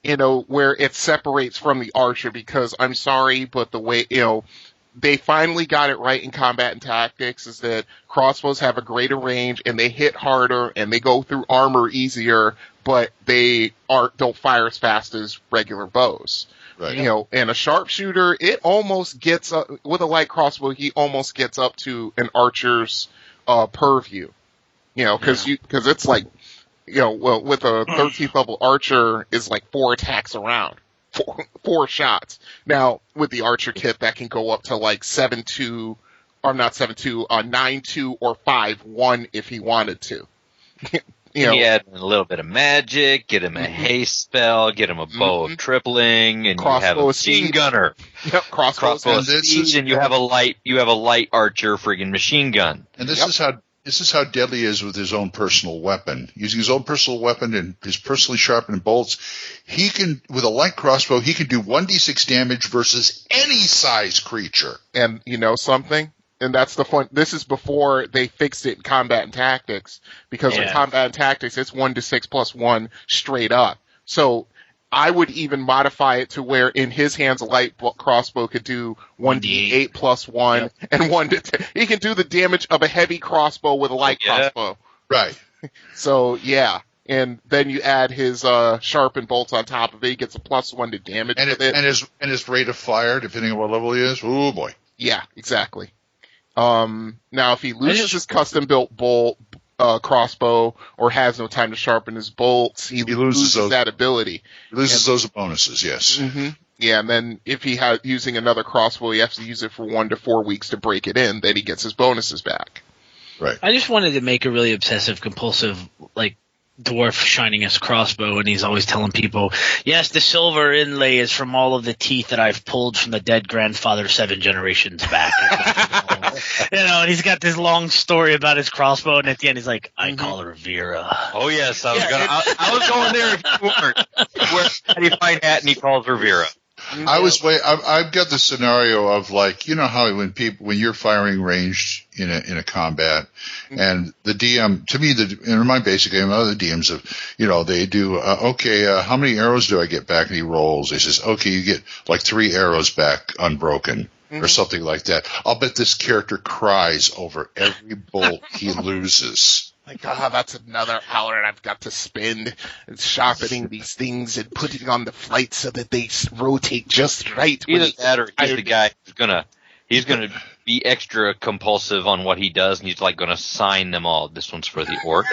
where it separates from the archer, because I'm sorry, but the way they finally got it right in combat and tactics is that crossbows have a greater range and they hit harder and they go through armor easier, but they don't fire as fast as regular bows. Right. And a sharpshooter, it almost gets up with a light crossbow. He almost gets up to an archer's purview. Because it's with a 13th level archer is 4 attacks around, 4 shots. Now with the archer kit, that can go up to 7-2, or not 7-2, 9-2 or 5-1 if he wanted to. He add a little bit of magic, get him a haste spell, get him a bow of tripling, and crossbow you have a machine gunner. Yep, crossbow of speed, and you have a light archer friggin' machine gun. And this is how deadly he is with his own personal weapon. Using his own personal weapon and his personally sharpened bolts, he can, with a light crossbow, he can do 1d6 damage versus any size creature. And something? And that's the fun. This is before they fixed it in combat and tactics, because in combat and tactics, it's 1d6 +1 straight up. So I would even modify it to where in his hands a light crossbow could do 1d8 +1 and 1 to 10. He can do the damage of a heavy crossbow with a light crossbow. Right. So and then you add his sharpened bolts on top of it. He gets a +1 to damage with it. And his rate of fire, depending on what level he is. Oh boy. Yeah, exactly. Now if he loses his custom built bolt crossbow or has no time to sharpen his bolts, he loses that ability. He loses those bonuses, yes. Mm-hmm. Yeah, and then if he has using another crossbow, he has to use it for 1 to 4 weeks to break it in. Then he gets his bonuses back. Right. I just wanted to make a really obsessive compulsive dwarf shining his crossbow, and he's always telling people, yes, the silver inlay is from all of the teeth that I've pulled from the dead grandfather 7 generations back. And he's got this long story about his crossbow, and at the end he's like, I call her Vera. Oh yes, I was going there if you weren't. Where how do you find that and he calls her Vera? I've got the scenario of how when you're firing ranged in a combat, and the DM, to me, in my basic game, other DMs they do, how many arrows do I get back? And he rolls. He says, okay, you get 3 arrows back unbroken. Or something like that. I'll bet this character cries over every bolt he loses. That's another hour and I've got to spend sharpening these things and putting on the flight so that they rotate just right. Either that or he's the guy who's gonna be extra compulsive on what he does, and he's gonna sign them all. This one's for the orc.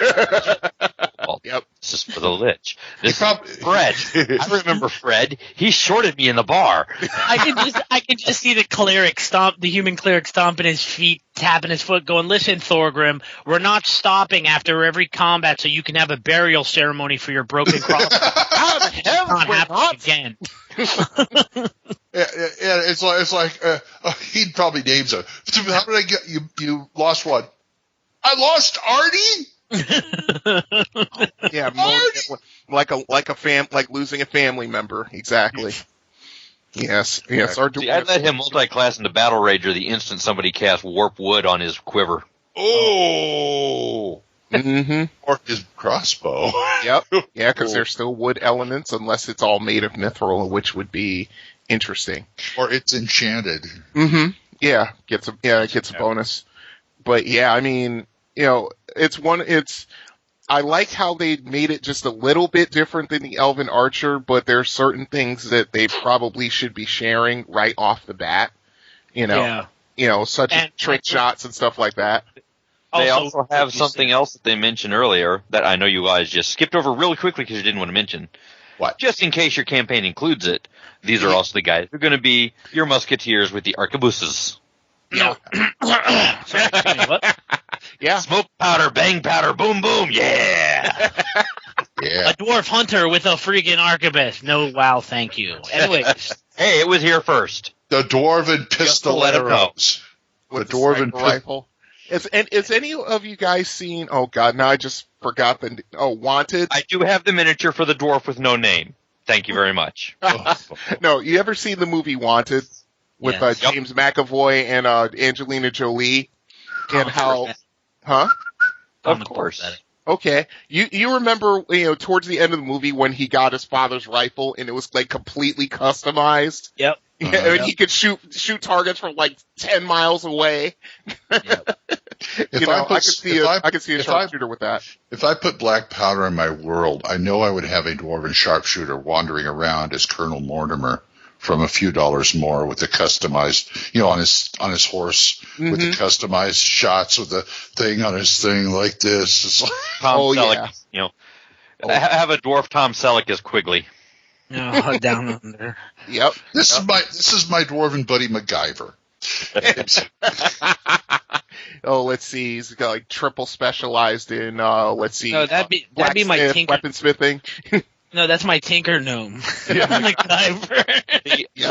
Yep. This is for the lich. This is Fred. I remember Fred. He shorted me in the bar. I can just see the human cleric stomping his feet, tapping his foot, going, listen, Thorgrim, we're not stopping after every combat so you can have a burial ceremony for your broken crossbow. How the hell not happen again. It's like he'd probably name some. How did I get you lost what? I lost Artie? Yeah, like losing a family member, exactly. Yes. Our See, I'd let him multi-class into Battle Rager the instant somebody cast Warp Wood on his quiver. Oh! Mm-hmm. Or his crossbow. Yep. Yeah, because there's still wood elements, unless it's all made of mithril, which would be interesting. Or it's enchanted. Mm-hmm. Yeah, it gets a bonus. But yeah, I mean, I like how they made it just a little bit different than the Elven Archer, but there are certain things that they probably should be sharing right off the bat. Such as trick shots and stuff like that. They also have something else that they mentioned earlier that I know you guys just skipped over really quickly because you didn't want to mention. What? Just in case your campaign includes it, these are also the guys who are going to be your musketeers with the arquebuses. No. Sorry, what? Yeah. Smoke powder, bang powder, boom boom, yeah! Yeah. A dwarf hunter with a freaking arquebus. No, wow, thank you. Anyways. Hey, it was here first. The dwarven pistol let it know. arrows. With the dwarven rifle. Is any of you guys seen, oh god, now I just forgot Wanted? I do have the miniature for the dwarf with no name. Thank you very much. No, you ever seen the movie Wanted? With James McAvoy and Angelina Jolie? And how... Huh? Of course. Okay. You remember, towards the end of the movie when he got his father's rifle and it was like completely customized? Yep. And he could shoot targets from like 10 miles away. Yep. I could see a sharpshooter with that. If I put black powder in my world, I know I would have a dwarven sharpshooter wandering around as Colonel Mortimer from A Few Dollars More with the customized, on his horse with the customized shots with the thing on his thing like this. It's like, Tom Selleck, have a dwarf Tom Selleck as Quigley. No, down under. Yep. This is my dwarven buddy MacGyver. Oh, let's see. He's got like triple specialized in. Let's see. No, that'd be my tinker. Weaponsmithing. No, that's my tinker gnome. The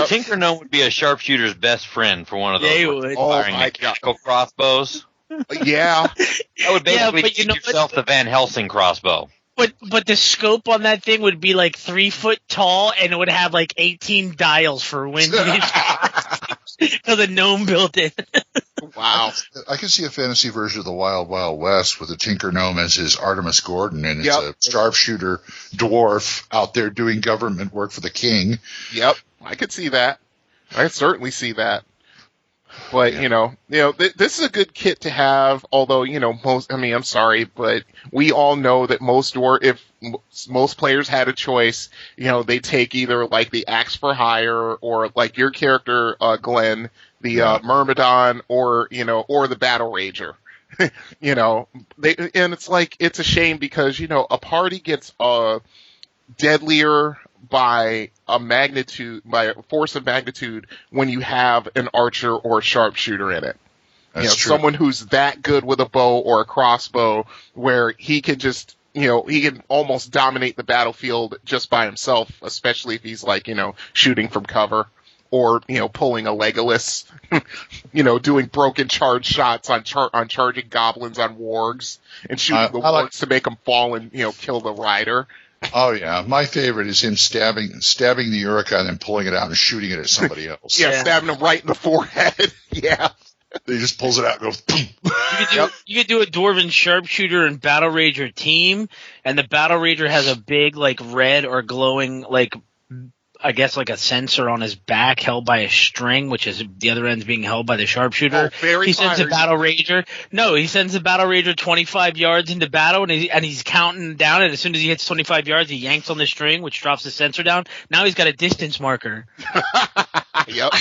tinker gnome would be a sharpshooter's best friend for one of those. They would. Firing mechanical crossbows. Yeah. That would basically give yourself the Van Helsing crossbow. But the scope on that thing would be like 3 foot tall, and it would have like 18 dials for wind. So the gnome built it. Wow. I can see a fantasy version of the Wild Wild West with a tinker gnome as his Artemis Gordon, and it's a sharpshooter dwarf out there doing government work for the king. Yep, I could see that. I could certainly see that. But, this is a good kit to have, although, I'm sorry, but we all know that if most players had a choice, they take either like the Axe for Hire or like your character, Glenn, the Myrmidon or the Battle Rager. And it's like, it's a shame because, a party gets, deadlier by a force of magnitude when you have an archer or a sharpshooter in it. That's true. Someone who's that good with a bow or a crossbow where he can just, he can almost dominate the battlefield just by himself, especially if he's like, shooting from cover or, pulling a Legolas, doing broken charge shots on charging goblins on wargs and shooting the wargs to make them fall and, kill the rider. Oh yeah, my favorite is him stabbing the Uruk and then pulling it out and shooting it at somebody else. Stabbing him right in the forehead. Yeah. He just pulls it out and goes boom. You could do a dwarven sharpshooter and Battle Rager team, and the Battle Rager has a big like red or glowing like I guess like a sensor on his back held by a string, which is the other end's being held by the sharpshooter. He sends the Battle Rager. No, he sends the Battle Rager 25 yards into battle, and he's counting down. And as soon as he hits 25 yards, he yanks on the string, which drops the sensor down. Now he's got a distance marker. Yep.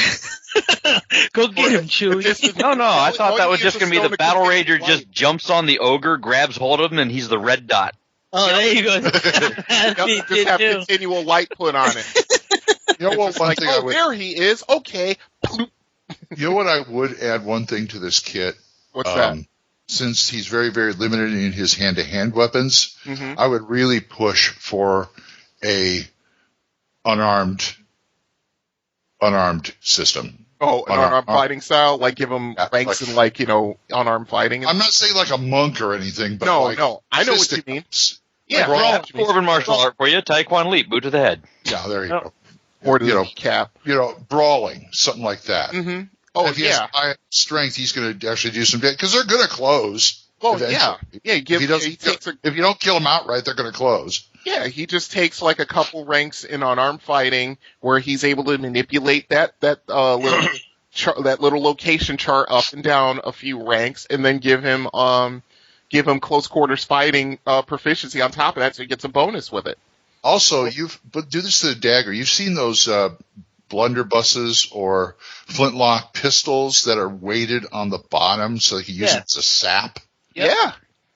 Go get him, Chewie. No, I thought that was just going to be the Battle Rager just jumps on the ogre, grabs hold of him, and he's the red dot. Oh, there you go. Just have continual light put on it. You know what? There he is. Okay. You know what? I would add one thing to this kit. What's that? Since he's very, very limited in his hand-to-hand weapons, I would really push for a unarmed system. Oh, an unarmed fighting style? Like give him ranks in unarmed fighting? I'm not saying like a monk or anything, but no. I know what you mean. Yeah, Dwarven martial art for you. Taekwondo leap, boot to the head. Yeah, there you go. Or the cap. Brawling, something like that. Mm-hmm. Oh, if he has high strength, he's going to actually do some damage because they're going to close. Oh, eventually. Yeah. If you don't kill them outright, they're going to close. Yeah, he just takes like a couple ranks in unarmed fighting where he's able to manipulate that little location chart up and down a few ranks, and then give him close quarters fighting proficiency on top of that, so he gets a bonus with it. Also, but do this to the dagger. You've seen those blunderbusses or flintlock pistols that are weighted on the bottom so you can use it as a sap. Yeah.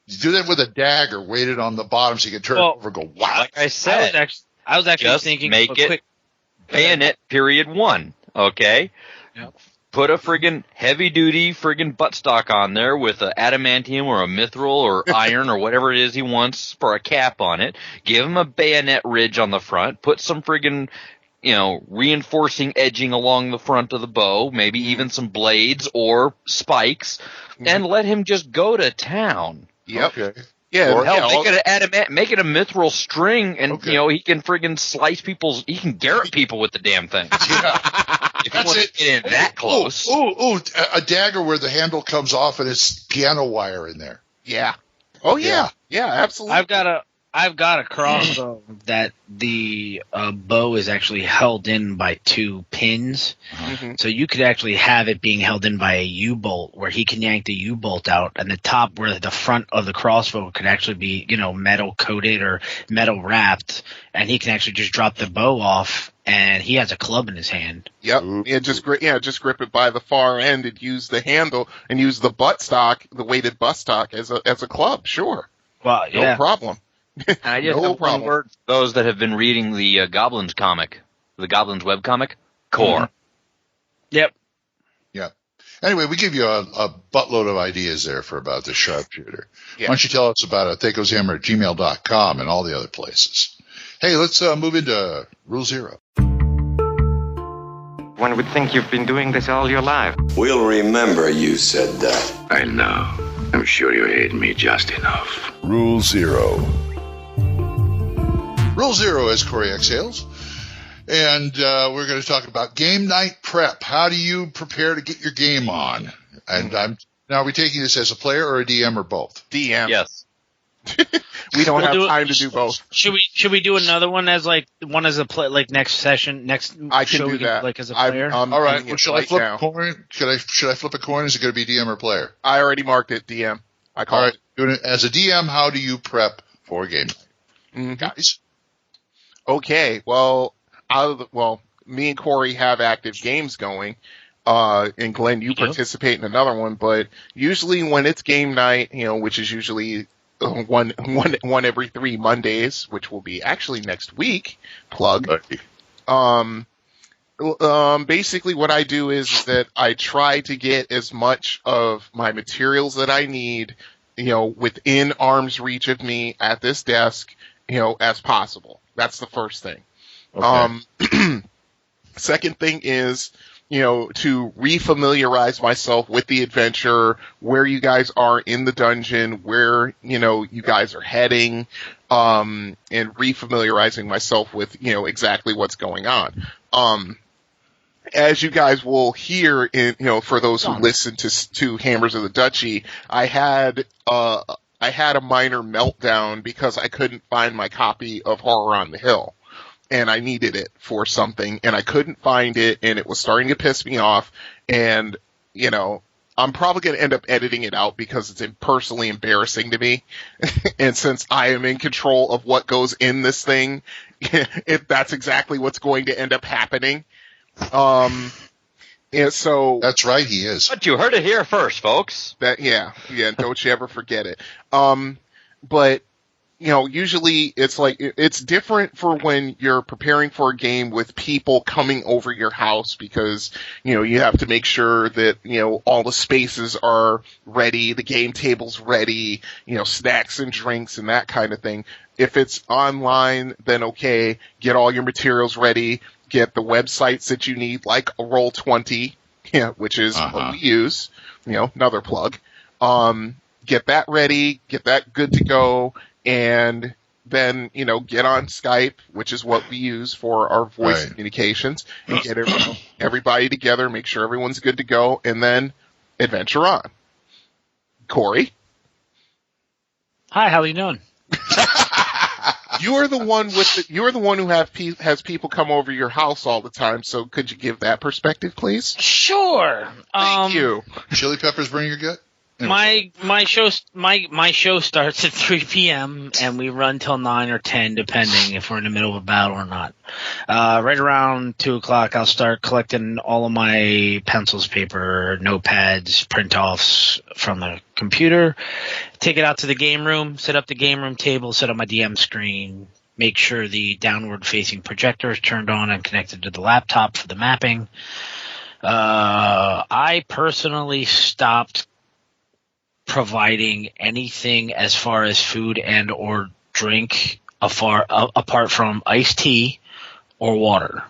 You do that with a dagger weighted on the bottom so you can turn it over and go, wow. Like I said, I was actually just thinking make it bayonet period 1, okay? Yep. Put a friggin' heavy-duty friggin' buttstock on there with an adamantium or a mithril or iron or whatever it is he wants for a cap on it. Give him a bayonet ridge on the front. Put some friggin', reinforcing edging along the front of the bow, maybe even some blades or spikes, and let him just go to town. Yep. Okay. Yeah. Or hell, make it a mithril string, and he can friggin' slice he can garrote people with the damn thing. Yeah. If you want to get in that close. A dagger where the handle comes off and it's piano wire in there. Yeah. Oh yeah. Yeah, absolutely. I've got a crossbow that the bow is actually held in by 2 pins. Mm-hmm. So you could actually have it being held in by a U-bolt where he can yank the U-bolt out, and the top where the front of the crossbow could actually be, metal coated or metal wrapped, and he can actually just drop the bow off, and he has a club in his hand. Yep. Yeah, just grip it by the far end and use the handle and use the buttstock, the weighted buttstock as a club. Sure. Well, yeah. No problem. I just have one word for those that have been reading the Goblins comic, the Goblins webcomic, core. Mm-hmm. Yep. Yeah. Anyway, we give you a buttload of ideas there for about the sharpshooter. Yeah. Why don't you tell us about it? THACOshammer@gmail.com and all the other places. Hey, let's move into Rule 0. One would think you've been doing this all your life. We'll remember you said that. I know. I'm sure you hate me just enough. Rule 0. Rule 0, as Corey exhales. And we're going to talk about game night prep. How do you prepare to get your game on? And now are we taking this as a player or a DM or both? DM. Yes. We don't have time to do both. Should we do another one as a play, next session, next I can show do that. as a player? All right. Well, should I flip a coin? Should I flip a coin? Is it going to be DM or player? I already marked it DM. I call it. Doing it as a DM, how do you prep for game night? Guys? Okay. Well, me and Corey have active games going. And Glenn, you participate in another one, but usually when it's game night, which is usually one every 3 Mondays, which will be actually next week. Plug. Basically what I do is that I try to get as much of my materials that I need, within arm's reach of me at this desk, as possible. That's the first thing. Okay. Second thing is, to refamiliarize myself with the adventure, where you guys are in the dungeon, where, you guys are heading, and refamiliarizing myself with, exactly what's going on. As you guys will hear for those who listen to Hammers of the Duchy, I had a minor meltdown because I couldn't find my copy of Horror on the Hill. And I needed it for something, and I couldn't find it, and it was starting to piss me off, and, I'm probably going to end up editing it out because it's personally embarrassing to me, and since I am in control of what goes in this thing, if that's exactly what's going to end up happening. And so... That's right, he is. But you heard it here first, folks. Yeah, don't you ever forget it. But... usually it's different for when you're preparing for a game with people coming over your house because, you have to make sure that, all the spaces are ready, the game table's ready, snacks and drinks and that kind of thing. If it's online, then okay, get all your materials ready, get the websites that you need, like a Roll20, which is what we use, another plug. Get that ready, get that good to go. And, then, get on Skype, which is what we use for our voice Right. communications, and get everybody together, make sure everyone's good to go, and then adventure on. Corey? Hi, how are you doing? You are the one who has people come over your house all the time, so could you give that perspective, please? Sure. Thank you. Chili peppers bring your gut? My show starts at 3 p.m. and we run till 9 or 10, depending if we're in the middle of a battle or not. Right around 2 o'clock, I'll start collecting all of my pencils, paper, notepads, print-offs from the computer, take it out to the game room, set up the game room table, set up my DM screen, make sure the downward-facing projector is turned on and connected to the laptop for the mapping. I personally stopped providing anything as far as food and or drink apart from iced tea or water.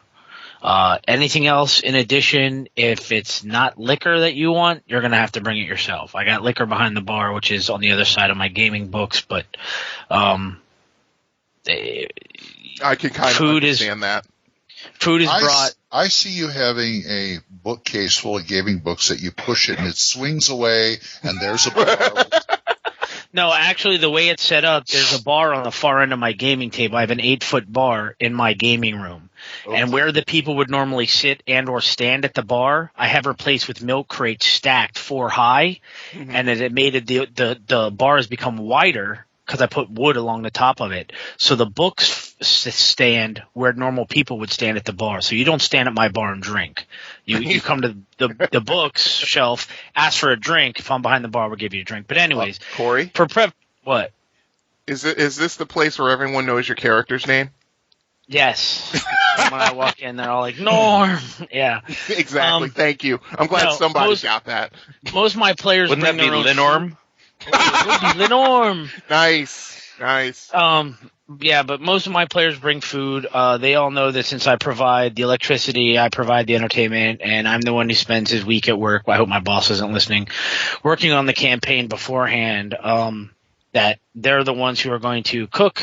Anything else in addition, if it's not liquor that you want, you're going to have to bring it yourself. I got liquor behind the bar, which is on the other side of my gaming books, but I can kind of understand that. Food is brought. I see you having a bookcase full of gaming books that you push it and it swings away, and there's a bar. No, actually, the way it's set up, there's a bar on the far end of my gaming table. I have an 8-foot bar in my gaming room. Okay. And where the people would normally sit and or stand at the bar, I have replaced with milk crates stacked 4 high, and it made it the bar has become wider because I put wood along the top of it. So the books stand where normal people would stand at the bar. So you don't stand at my bar and drink. You come to the books shelf, ask for a drink. If I'm behind the bar, we'll give you a drink. But anyways, Corey, for prep, what? Is this the place where everyone knows your character's name? Yes. When I walk in, they're all like, Norm. Yeah. Exactly. Thank you. I'm glad somebody got that. Most of my players wouldn't that be Lenorm? Lenorm. Nice. Yeah, but most of my players bring food. They all know that since I provide the electricity, I provide the entertainment, and I'm the one who spends his week at work. I hope my boss isn't listening. Working on the campaign beforehand, that they're the ones who are going to cook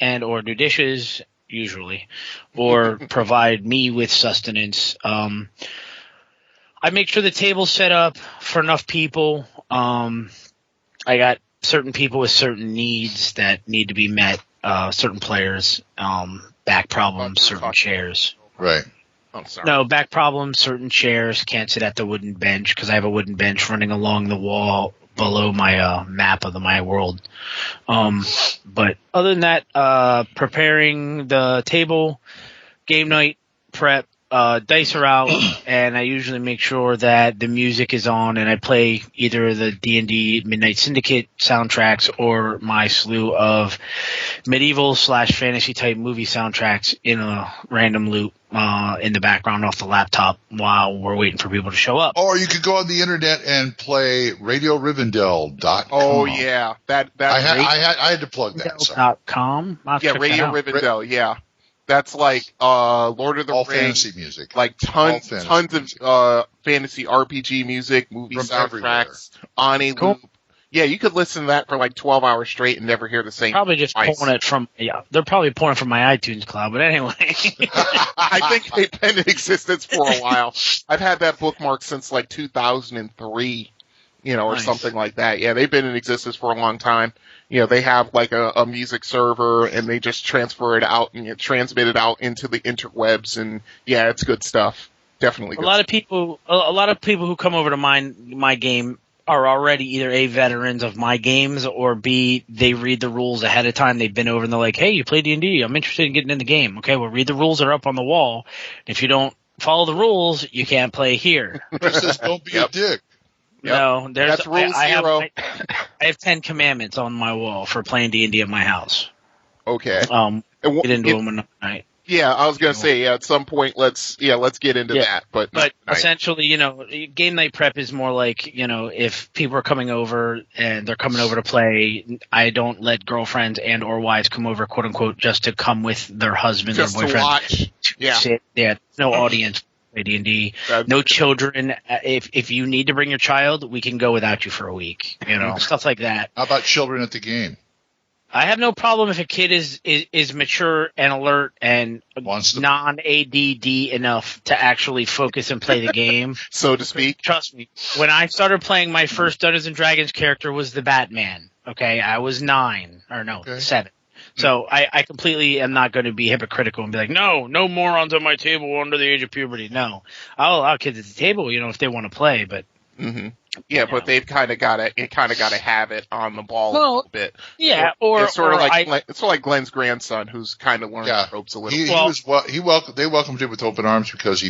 and or do dishes, usually, or provide me with sustenance. I make sure the table's set up for enough people. I got certain people with certain needs that need to be met. Certain players, back problems, certain chairs. Right. I'm sorry. No, back problems, certain chairs. Can't sit at the wooden bench because I have a wooden bench running along the wall below my map of my world. But other than that, preparing the table, game night prep, dice are out, and I usually make sure that the music is on, and I play either the D&D Midnight Syndicate soundtracks or my slew of medieval/fantasy type movie soundtracks in a random loop in the background off the laptop while we're waiting for people to show up. Or you could go on the internet and play RadioRivendell.com. Oh yeah, I had to plug that. .com. Yeah, Radio Rivendell. Yeah. That's like Lord of the Rings, fantasy music, like tons of fantasy RPG music, movie from soundtracks on a loop. Yeah, you could listen to that for like 12 hours straight and never hear the same. Probably just pulling it from they're probably pulling it from my iTunes cloud, but anyway. I think they've been in existence for a while. I've had that bookmark since like 2003, or something like that. Yeah, they've been in existence for a long time. They have like a music server, and they just transfer it out and transmit it out into the interwebs, and yeah, it's good stuff. Definitely good. A lot of people who come over to my game are already either A, veterans of my games, or B, they read the rules ahead of time. They've been over and they're like, hey, you play D&D. I'm interested in getting in the game. Okay, well, read the rules that are up on the wall. If you don't follow the rules, you can't play here. It says don't be a dick. Yep. No, that's rule 0. I have 10 commandments on my wall for playing D&D at my house. Okay. Get into them another night. Yeah, I was gonna say at some point let's get into that. But essentially, game night prep is more like if people are coming over and they're coming over to play, I don't let girlfriends and or wives come over, quote unquote, just to come with their husband just or boyfriend. To watch. Yeah. Sit. Yeah. No audience. D&D. No children. If you need to bring your child, we can go without you for a week. Stuff like that. How about children at the game? I have no problem if a kid is mature and alert and non-ADD enough to actually focus and play the game, so to speak. Trust me, when I started playing, my first Dungeons and Dragons character was the Batman. Okay, I was 7. So I completely am not going to be hypocritical and be like, no morons on my table under the age of puberty. No, I'll allow kids at the table, if they want to play, but. Mm-hmm. Yeah, but they've kind of got to have it on the ball a little bit. Yeah, it's sort of like Glenn's grandson, who's kind of learning the ropes a little. They welcomed him with open arms because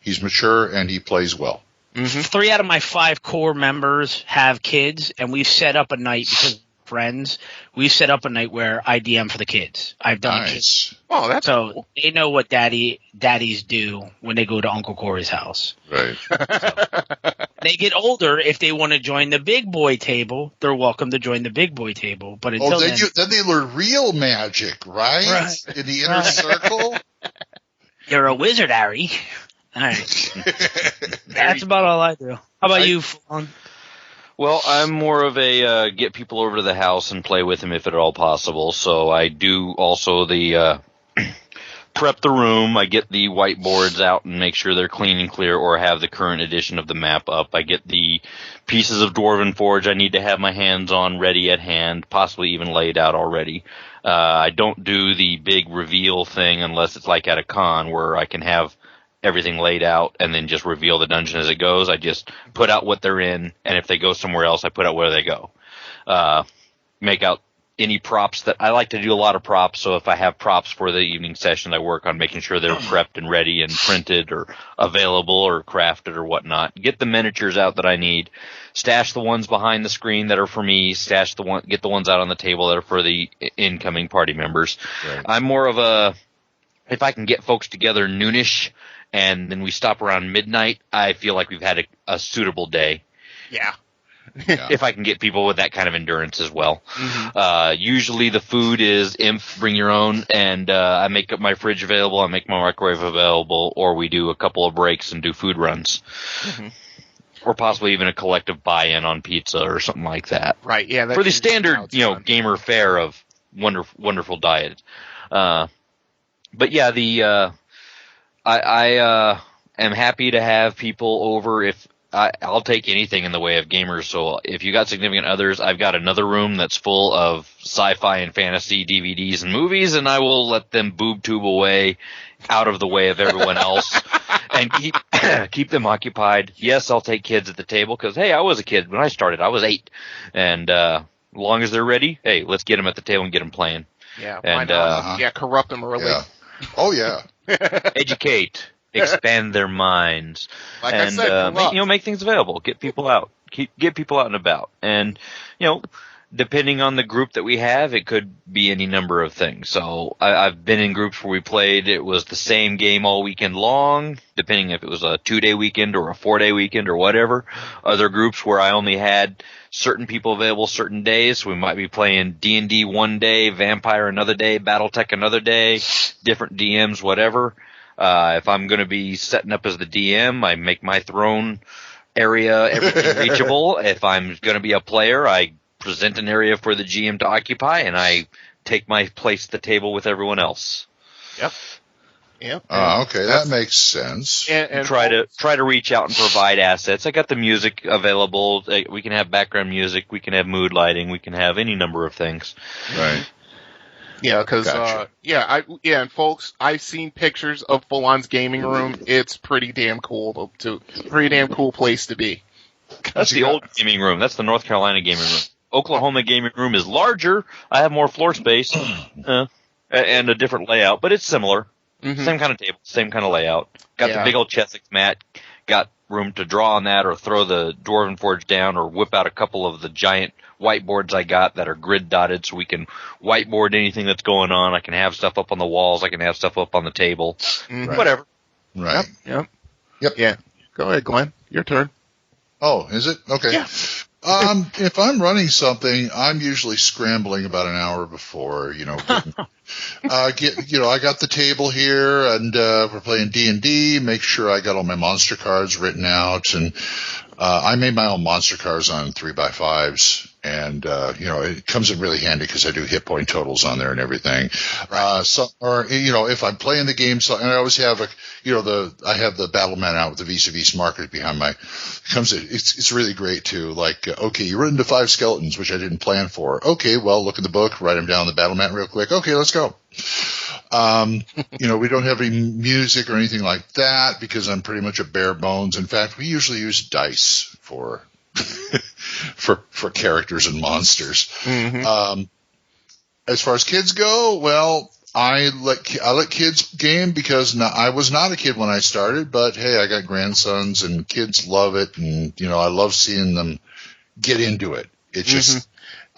he's mature and he plays well. Mm-hmm. 3 out of my 5 core members have kids, and we've set up a night because friends. We've set up a night where I DM for the kids. I've done nice. Oh, that's so cool. They know what daddies do when they go to Uncle Corey's house. Right. They get older. If they want to join the big boy table, they're welcome to join the big boy table. But until then they learn real magic, right? In the inner circle. You're a wizard, Harry. All right. That's about all I do. How about you, Fawn? Well, I'm more of a get people over to the house and play with them if at all possible. So I do also the prep the room. I get the whiteboards out and make sure they're clean and clear, or have the current edition of the map up. I get the pieces of Dwarven Forge I need to have my hands on ready at hand, possibly even laid out already. I don't do the big reveal thing unless it's like at a con where I can have everything laid out and then just reveal the dungeon as it goes. I just put out what they're in, and if they go somewhere else, I put out where they go. Make out any props that I like to do a lot of props. So if I have props for the evening session, I work on making sure they're prepped and ready and printed or available or crafted or whatnot. Get the miniatures out that I need. Stash the ones behind the screen that are for me. Get the ones out on the table that are for the incoming party members. Right. I'm more of if I can get folks together noonish, and then we stop around midnight, I feel like we've had a suitable day. Yeah. If I can get people with that kind of endurance as well. Mm-hmm. Usually the food is bring your own, and I make up my fridge available, I make my microwave available, or we do a couple of breaks and do food runs. Mm-hmm. Or possibly even a collective buy-in on pizza or something like that. Right, yeah. For the standard, gamer fare of wonderful diet. But yeah, I am happy to have people over. I'll take anything in the way of gamers. So if you got significant others, I've got another room that's full of sci-fi and fantasy DVDs and movies, and I will let them boob tube away out of the way of everyone else and keep them occupied. Yes, I'll take kids at the table because, hey, I was a kid when I started. I was 8. And as long as they're ready, hey, let's get them at the table and get them playing. Yeah, and corrupt them early. Yeah. Oh, yeah. Educate. Expand their minds, like and I said, make things available. Get people out. Get people out and about. And depending on the group that we have, it could be any number of things. So I've been in groups where we played. It was the same game all weekend long, depending if it was a 2-day weekend or a 4-day weekend or whatever. Other groups where I only had certain people available certain days. So we might be playing D&D one day, Vampire another day, BattleTech another day, different DMs, whatever. If I'm going to be setting up as the DM, I make my throne area everything reachable. If I'm going to be a player, I present an area for the GM to occupy, and I take my place at the table with everyone else. Yep. Okay, that makes sense. And try to reach out and provide assets. I got the music available. We can have background music. We can have mood lighting. We can have any number of things. Right. Yeah, because and folks, I've seen pictures of Full-On's gaming room. It's pretty damn cool. Pretty damn cool place to be. That's the old gaming room. That's the North Carolina gaming room. Oklahoma gaming room is larger. I have more floor space and a different layout, but it's similar. Mm-hmm. Same kind of table, same kind of layout. Got the big old Chessex mat. Got room to draw on that, or throw the Dwarven Forge down, or whip out a couple of the giant whiteboards I got that are grid dotted, so we can whiteboard anything that's going on. I can have stuff up on the walls. I can have stuff up on the table. Mm-hmm. Whatever. Right. Yep. Yeah. Go ahead, Glenn. Your turn. Oh, is it? Okay. Yeah. If I'm running something, I'm usually scrambling about an hour before, I got the table here, and we're playing D&D, make sure I got all my monster cards written out, and I made my own monster cards on 3x5s, And, it comes in really handy because I do hit point totals on there and everything. Right. If I'm playing the game, and I always have I have the Battleman out with the vis-a-vis marker behind it's really great too. Like, okay, you run into 5 skeletons, which I didn't plan for. Okay, well, look in the book, write them down on the Battleman real quick. Okay, let's go. We don't have any music or anything like that because I'm pretty much a bare bones. In fact, we usually use dice for characters and monsters. Mm-hmm. As far as kids go, well, I let kids game because I was not a kid when I started, but hey, I got grandsons and kids love it, and I love seeing them get into it. It's just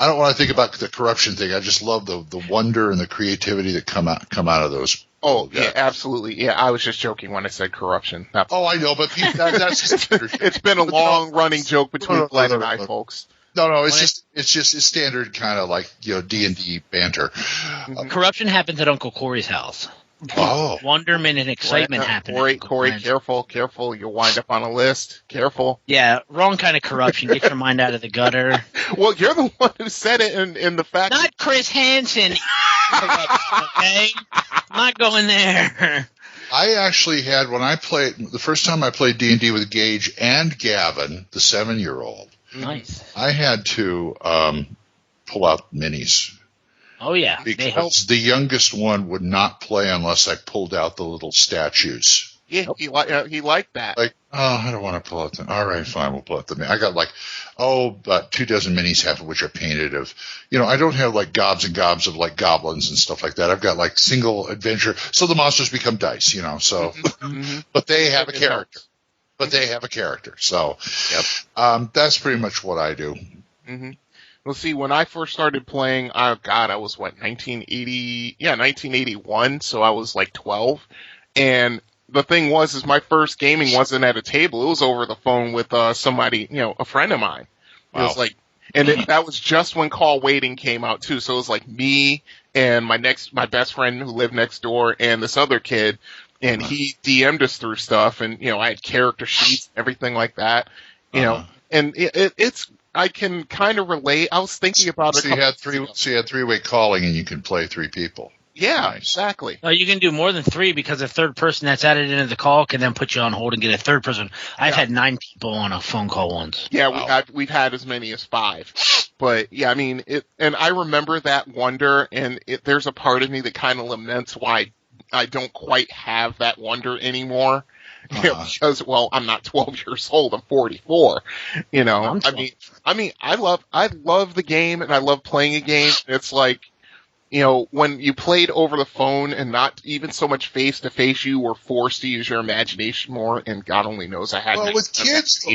I don't want to think about the corruption thing. I just love the wonder and the creativity that come out of those. Oh, yeah, absolutely. Yeah, I was just joking when I said corruption. I know, but that's it's been a long-running joke between Glenn and I, folks. No, it's standard kind of like D&D banter. Corruption happens at Uncle Corey's house. Oh, Wonderment and excitement happen. Corey, careful! You'll wind up on a list. Careful. Yeah, wrong kind of corruption. Get your mind out of the gutter. Well, you're the one who said it, in the fact. Not Chris Hansen. Okay, I'm not going there. I actually had the first time I played D&D with Gage and Gavin, the 7-year-old. Nice. I had to pull out minis. Oh yeah, because the youngest one would not play unless I pulled out the little statues. Yeah, he liked that. Like, I don't want to pull out them. All right, fine, we'll pull out them. I got about 2 dozen minis, half of which are painted of. I don't have like gobs and gobs of like goblins and stuff like that. I've got like single adventure, so the monsters become dice. So, but they have a character. So, that's pretty much what I do. Mm-hmm. Well, see, when I first started playing, I was 1980? Yeah, 1981. So I was like 12. And the thing is my first gaming wasn't at a table. It was over the phone with somebody, a friend of mine. Wow. It was like, that was just when Call Waiting came out too. So it was like me and my best friend who lived next door and this other kid. And he DM'd us through stuff, and I had character sheets, everything like that. And it's. I can kind of relate. I was thinking about it. So you had 3-way calling, and you can play 3 people. Yeah, nice. Exactly. No, you can do more than 3 because a third person that's added into the call can then put you on hold and get a third person. I've had 9 people on a phone call once. Yeah, wow. we've had as many as 5. But yeah, I mean, and I remember that wonder, and there's a part of me that kind of laments why I don't quite have that wonder anymore. Because I'm not 12 years old. I'm 44. I love the game, and I love playing a game. It's like, when you played over the phone and not even so much face to face, you were forced to use your imagination more. And God only knows I had with kids.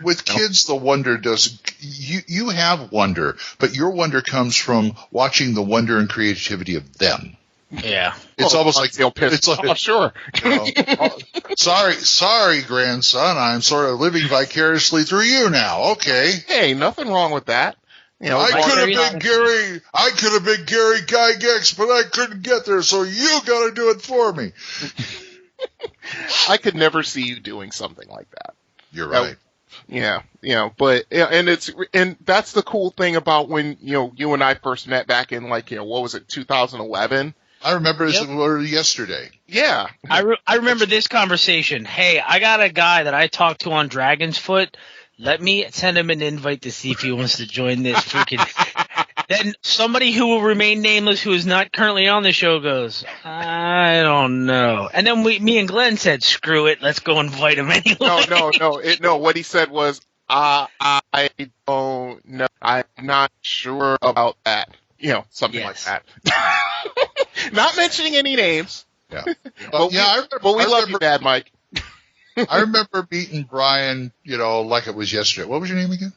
With kids, the wonder you have wonder, but your wonder comes from watching the wonder and creativity of them. Yeah, it's almost like it's like, sure. Sorry, grandson. I'm sort of living vicariously through you now. Okay. Hey, nothing wrong with that. I could have been Gary Gygax, but I couldn't get there, so you got to do it for me. I could never see you doing something like that. You're right. And that's the cool thing about when you and I first met back in 2011. I remember this yesterday. Yeah. I remember this conversation. Hey, I got a guy that I talked to on Dragon's Foot. Let me send him an invite to see if he wants to join this freaking. Then somebody who will remain nameless, who is not currently on the show, goes, I don't know. And then me and Glenn said, screw it, let's go invite him anyway. No. What he said was, I don't know. I'm not sure about that. Something like that. Not mentioning any names. Yeah. But we love you, Dad, Mike. I remember meeting Brian, like it was yesterday. What was your name again?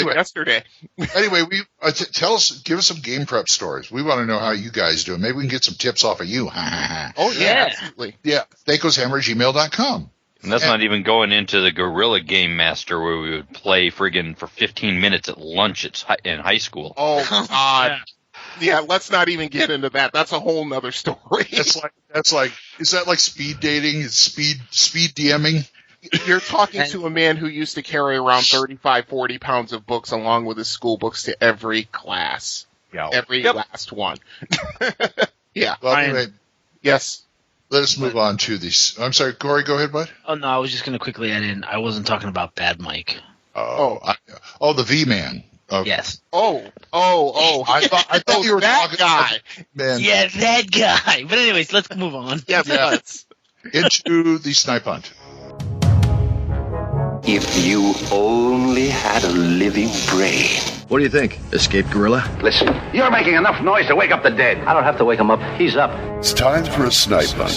Yesterday. Anyway, give us some game prep stories. We want to know how you guys do it. Maybe we can get some tips off of you. Oh, yeah, absolutely. Yeah, THACOshammer@gmail.com. And that's not even going into the Guerrilla Game Master where we would play friggin' for 15 minutes at lunch in high school. Oh, God. Yeah, let's not even get into that. That's a whole nother story. That's like, is that like speed dating? It's speed DMing? You're talking to a man who used to carry around 35, 40 pounds of books along with his school books to every class. Yeah. Every last one. Yeah. Well, anyway, yes. let us move on to these. I'm sorry, Corey, go ahead, bud. Oh, no, I was just going to quickly add in, I wasn't talking about Bad Mike. The V-Man. Okay. Yes. Oh. I thought you were that talking guy. Man. Yeah, that guy. But anyways, let's move on. Yes, let's. Into the snipe hunt. If you only had a living brain. What do you think? Escaped gorilla? Listen, you're making enough noise to wake up the dead. I don't have to wake him up. He's up. It's time for a snipe hunt.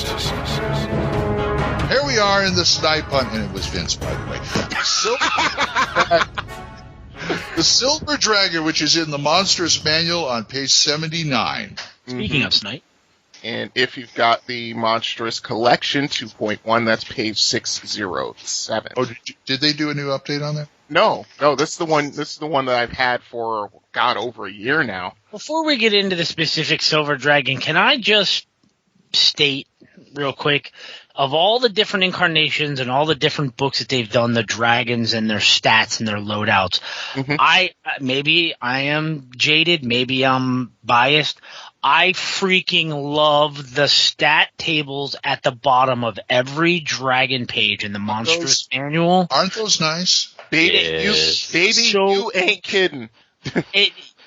Here we are in the snipe hunt, and it was Vince, by the way. The Silver Dragon, which is in the Monstrous Manual on page 79. Speaking of snipe. And if you've got the Monstrous Collection 2.1, that's page 607. Oh, did they do a new update on that? No, this is the one. This is the one that I've had for over a year now. Before we get into the specific Silver Dragon, can I just state real quick, of all the different incarnations and all the different books that they've done, the dragons and their stats and their loadouts, maybe I am jaded, maybe I'm biased. I freaking love the stat tables at the bottom of every dragon page in the Monstrous Manual. Aren't those nice? Baby, Yes. you ain't kidding.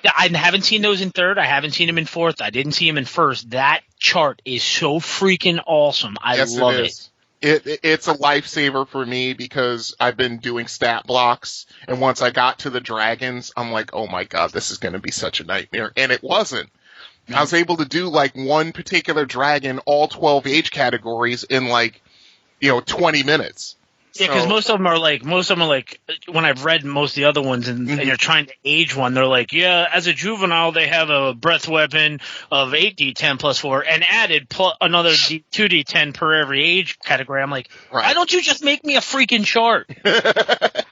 I haven't seen those in third. I haven't seen them in fourth. I didn't see them in first. That chart is so freaking awesome. I love it. It's a lifesaver for me because I've been doing stat blocks, and once I got to the dragons, I'm like, oh my god, this is going to be such a nightmare. And it wasn't. I was able to do like one particular dragon, all 12 age categories in 20 minutes. Yeah, because most of them are like, when I've read most of the other ones and you're trying to age one, they're like, yeah, as a juvenile, they have a breath weapon of 8d10 plus 4 and added another 2d10 per every age category. I'm like, why don't you just make me a freaking chart?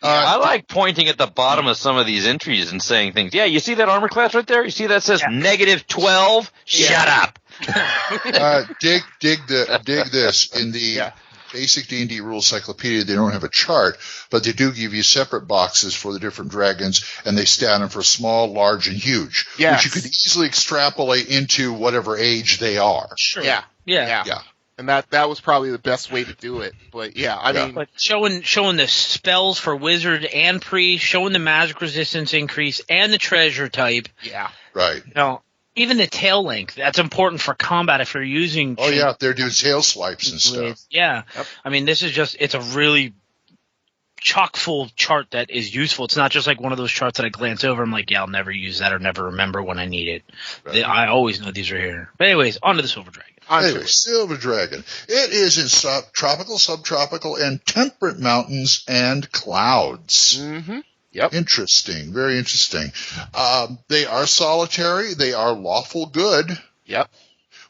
I like pointing at the bottom of some of these entries and saying things. Yeah, you see that armor class right there? You see that says -12? Shut up. Dig this in the basic D&D rules cyclopedia. They don't have a chart, but they do give you separate boxes for the different dragons, and they stat them for small, large, and huge, which you could easily extrapolate into whatever age they are. Sure. Yeah. And that was probably the best way to do it. But I mean, but showing the spells for wizard and priest, showing the magic resistance increase and the treasure type. Yeah. Right. Even the tail length, that's important for combat if you're using... Oh, yeah, they're doing tail swipes and stuff. Yeah. Yep. I mean, this is just... It's a really chock-full chart that is useful. It's not just like one of those charts that I glance over. I'm like, yeah, I'll never use that or never remember when I need it. Right. I always know these are here. But anyways, on to the Silver Dragon. Anyway, Silver Dragon. It is in tropical, subtropical, and temperate mountains and clouds. Mm-hmm. Yep. Interesting. Very interesting. They are solitary. They are lawful good. Yep.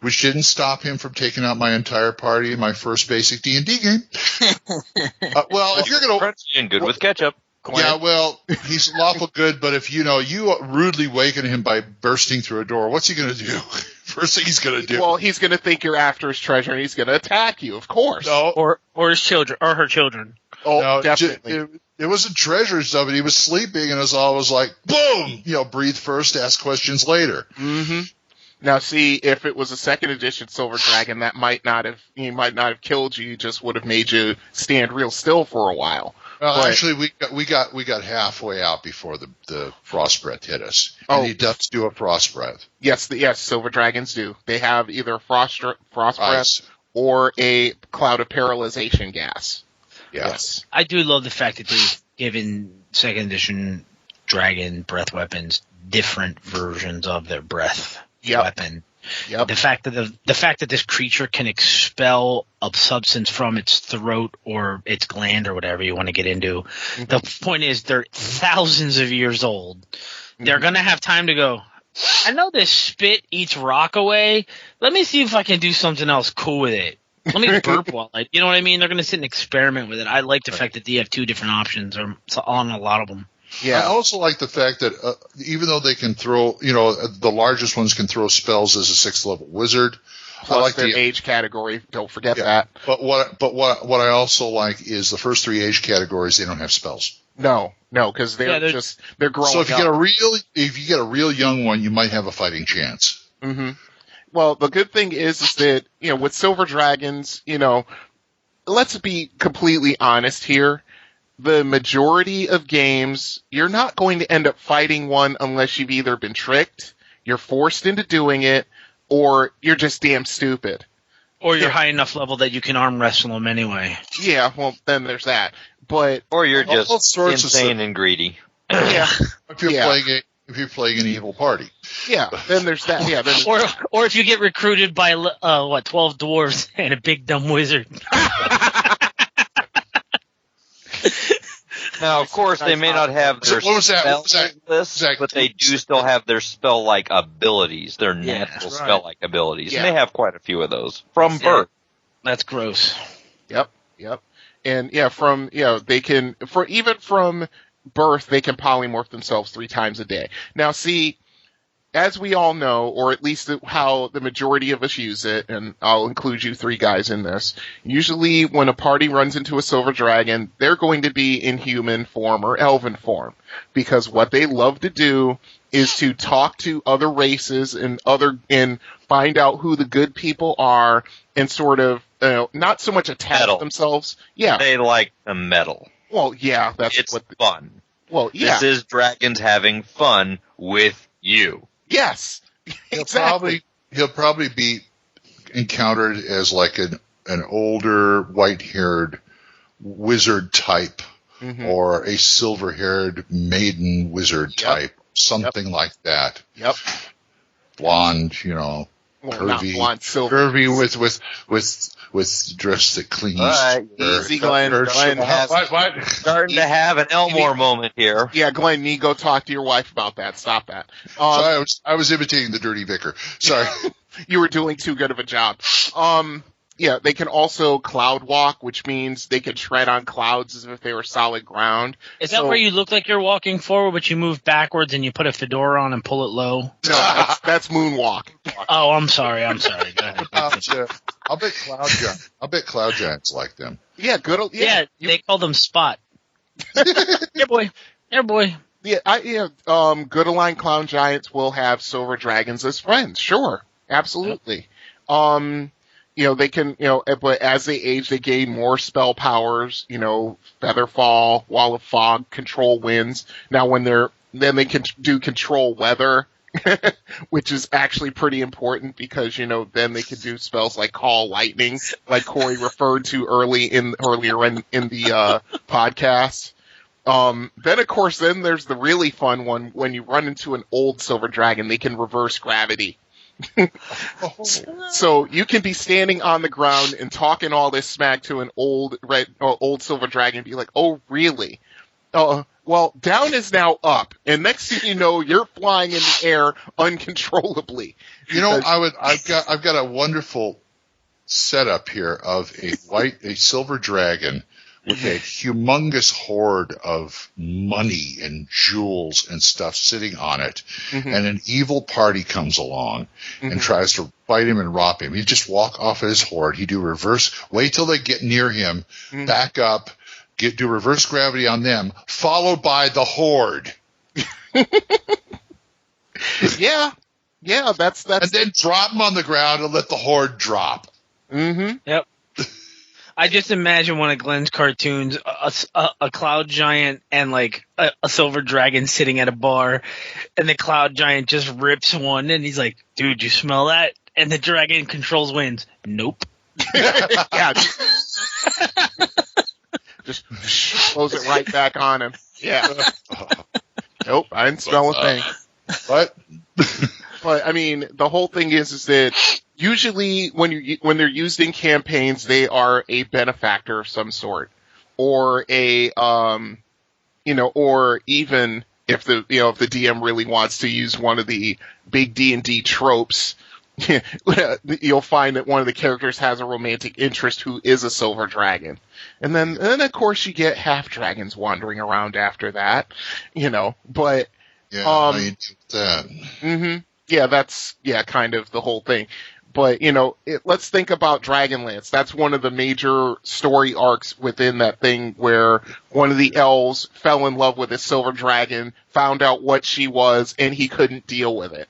Which didn't stop him from taking out my entire party in my first basic D&D game. If you're going to... And good with ketchup. Yeah, well, he's lawful good, but if you rudely waken him by bursting through a door, what's he going to do? First thing he's going to do. Well, he's going to think you're after his treasure, and he's going to attack you, of course. No. Or his children, or her children. Oh, no, definitely. It wasn't treasure stuff, and he was sleeping, and it was always like, boom! Breathe first, ask questions later. Mm-hmm. Now, see, if it was a second edition Silver Dragon, he might not have killed you. He just would have made you stand real still for a while. Well, actually, we got halfway out before the frost breath hit us. And he does do a frost breath. Yes, Silver Dragons do. They have either frost breath or a cloud of paralyzation gas. Yeah. Yes. I do love the fact that they've given second edition dragon breath weapons different versions of their breath weapon. Yep. The fact that this creature can expel a substance from its throat or its gland or whatever you want to get into. Mm-hmm. The point is they're thousands of years old. Mm-hmm. They're going to have time to go, I know this spit eats rock away. Let me see if I can do something else cool with it. Let me burp while you know what I mean? They're going to sit and experiment with it. I like the fact that they have two different options on a lot of them. Yeah. I also like the fact that even though they can throw, the largest ones can throw spells as a 6th level wizard, plus like their age category. Don't forget that. But what I also like is the first 3 age categories. They don't have spells. No, because they're growing. So if you up. get a real young one, you might have a fighting chance. Mm-hmm. Well, the good thing is that with silver dragons, let's be completely honest here. The majority of games, you're not going to end up fighting one unless you've either been tricked, you're forced into doing it, or you're just damn stupid. Or you're high enough level that you can arm wrestle them anyway. Yeah, well, then there's that. Or you're just insane and greedy. Yeah. If you're playing an evil party. Yeah, then there's that. Yeah, then or if you get recruited by 12 dwarves and a big dumb wizard. Now, of course, they may not have their spell list, but they do still have their spell-like abilities, their natural spell-like abilities. Yeah. And they have quite a few of those from birth. That's gross. Yep. And they can, even from birth, they can polymorph themselves 3 times a day. Now, see, as we all know, or at least how the majority of us use it, and I'll include you 3 guys in this, usually when a party runs into a silver dragon, they're going to be in human form or elven form, because what they love to do is to talk to other races and find out who the good people are, and sort of not so much attach themselves. Yeah, they like to meddle. Well, yeah, it's fun. Well, yeah, this is dragons having fun with you. Yes, exactly. He'll probably be encountered as like an older, white-haired wizard type, or a silver-haired maiden wizard type, something like that. Yep. Blonde, well, curvy, not blonde, silver. curvy with dress that clings. Easy, Glenn. Glenn has starting to have an Elmore moment here. Yeah, Glenn, you need to go talk to your wife about that. Stop that. Sorry, I was imitating the dirty vicar. Sorry. You were doing too good of a job. Yeah, they can also cloud walk, which means they can tread on clouds as if they were solid ground. Is that where you look like you're walking forward, but you move backwards and you put a fedora on and pull it low? No, that's moonwalk. Oh, I'm sorry. Go ahead. I'll bet cloud giants like them. Yeah, good. Yeah, they call them Spot. Here, boy. Yeah, good aligned clown giants will have silver dragons as friends. Sure, absolutely. They can, but as they age, they gain more spell powers, Featherfall, Wall of Fog, Control Winds. Now then they can do Control Weather, which is actually pretty important because, then they can do spells like Call Lightning, like Corey referred to earlier in the podcast. Then of course, there's the really fun one. When you run into an old silver dragon, they can reverse gravity. So you can be standing on the ground and talking all this smack to an old silver dragon and be like, "Oh, really? Well, down is now up, and next thing you know, you're flying in the air uncontrollably." I've got a wonderful setup here of a silver dragon with a humongous hoard of money and jewels and stuff sitting on it, and an evil party comes along and tries to fight him and rob him. He'd just walk off his hoard. He'd do wait till they get near him, back up, do reverse gravity on them, followed by the horde. Yeah, that's. And then drop him on the ground and let the horde drop. Yep. I just imagine one of Glenn's cartoons, a cloud giant and like a silver dragon sitting at a bar, and the cloud giant just rips one, and he's like, "Dude, you smell that?" And the dragon controls winds. Nope. Yeah. Just close it right back on him. Yeah. Nope, I didn't smell a thing. What? But I mean, the whole thing is that usually when they're used in campaigns, they are a benefactor of some sort, or or even if the DM really wants to use one of the big D&D tropes, you'll find that one of the characters has a romantic interest who is a silver dragon, and then of course you get half dragons wandering around after that, But how you do that? Yeah, that's kind of the whole thing. But, let's think about Dragonlance. That's one of the major story arcs within that thing where one of the elves fell in love with a silver dragon, found out what she was, and he couldn't deal with it.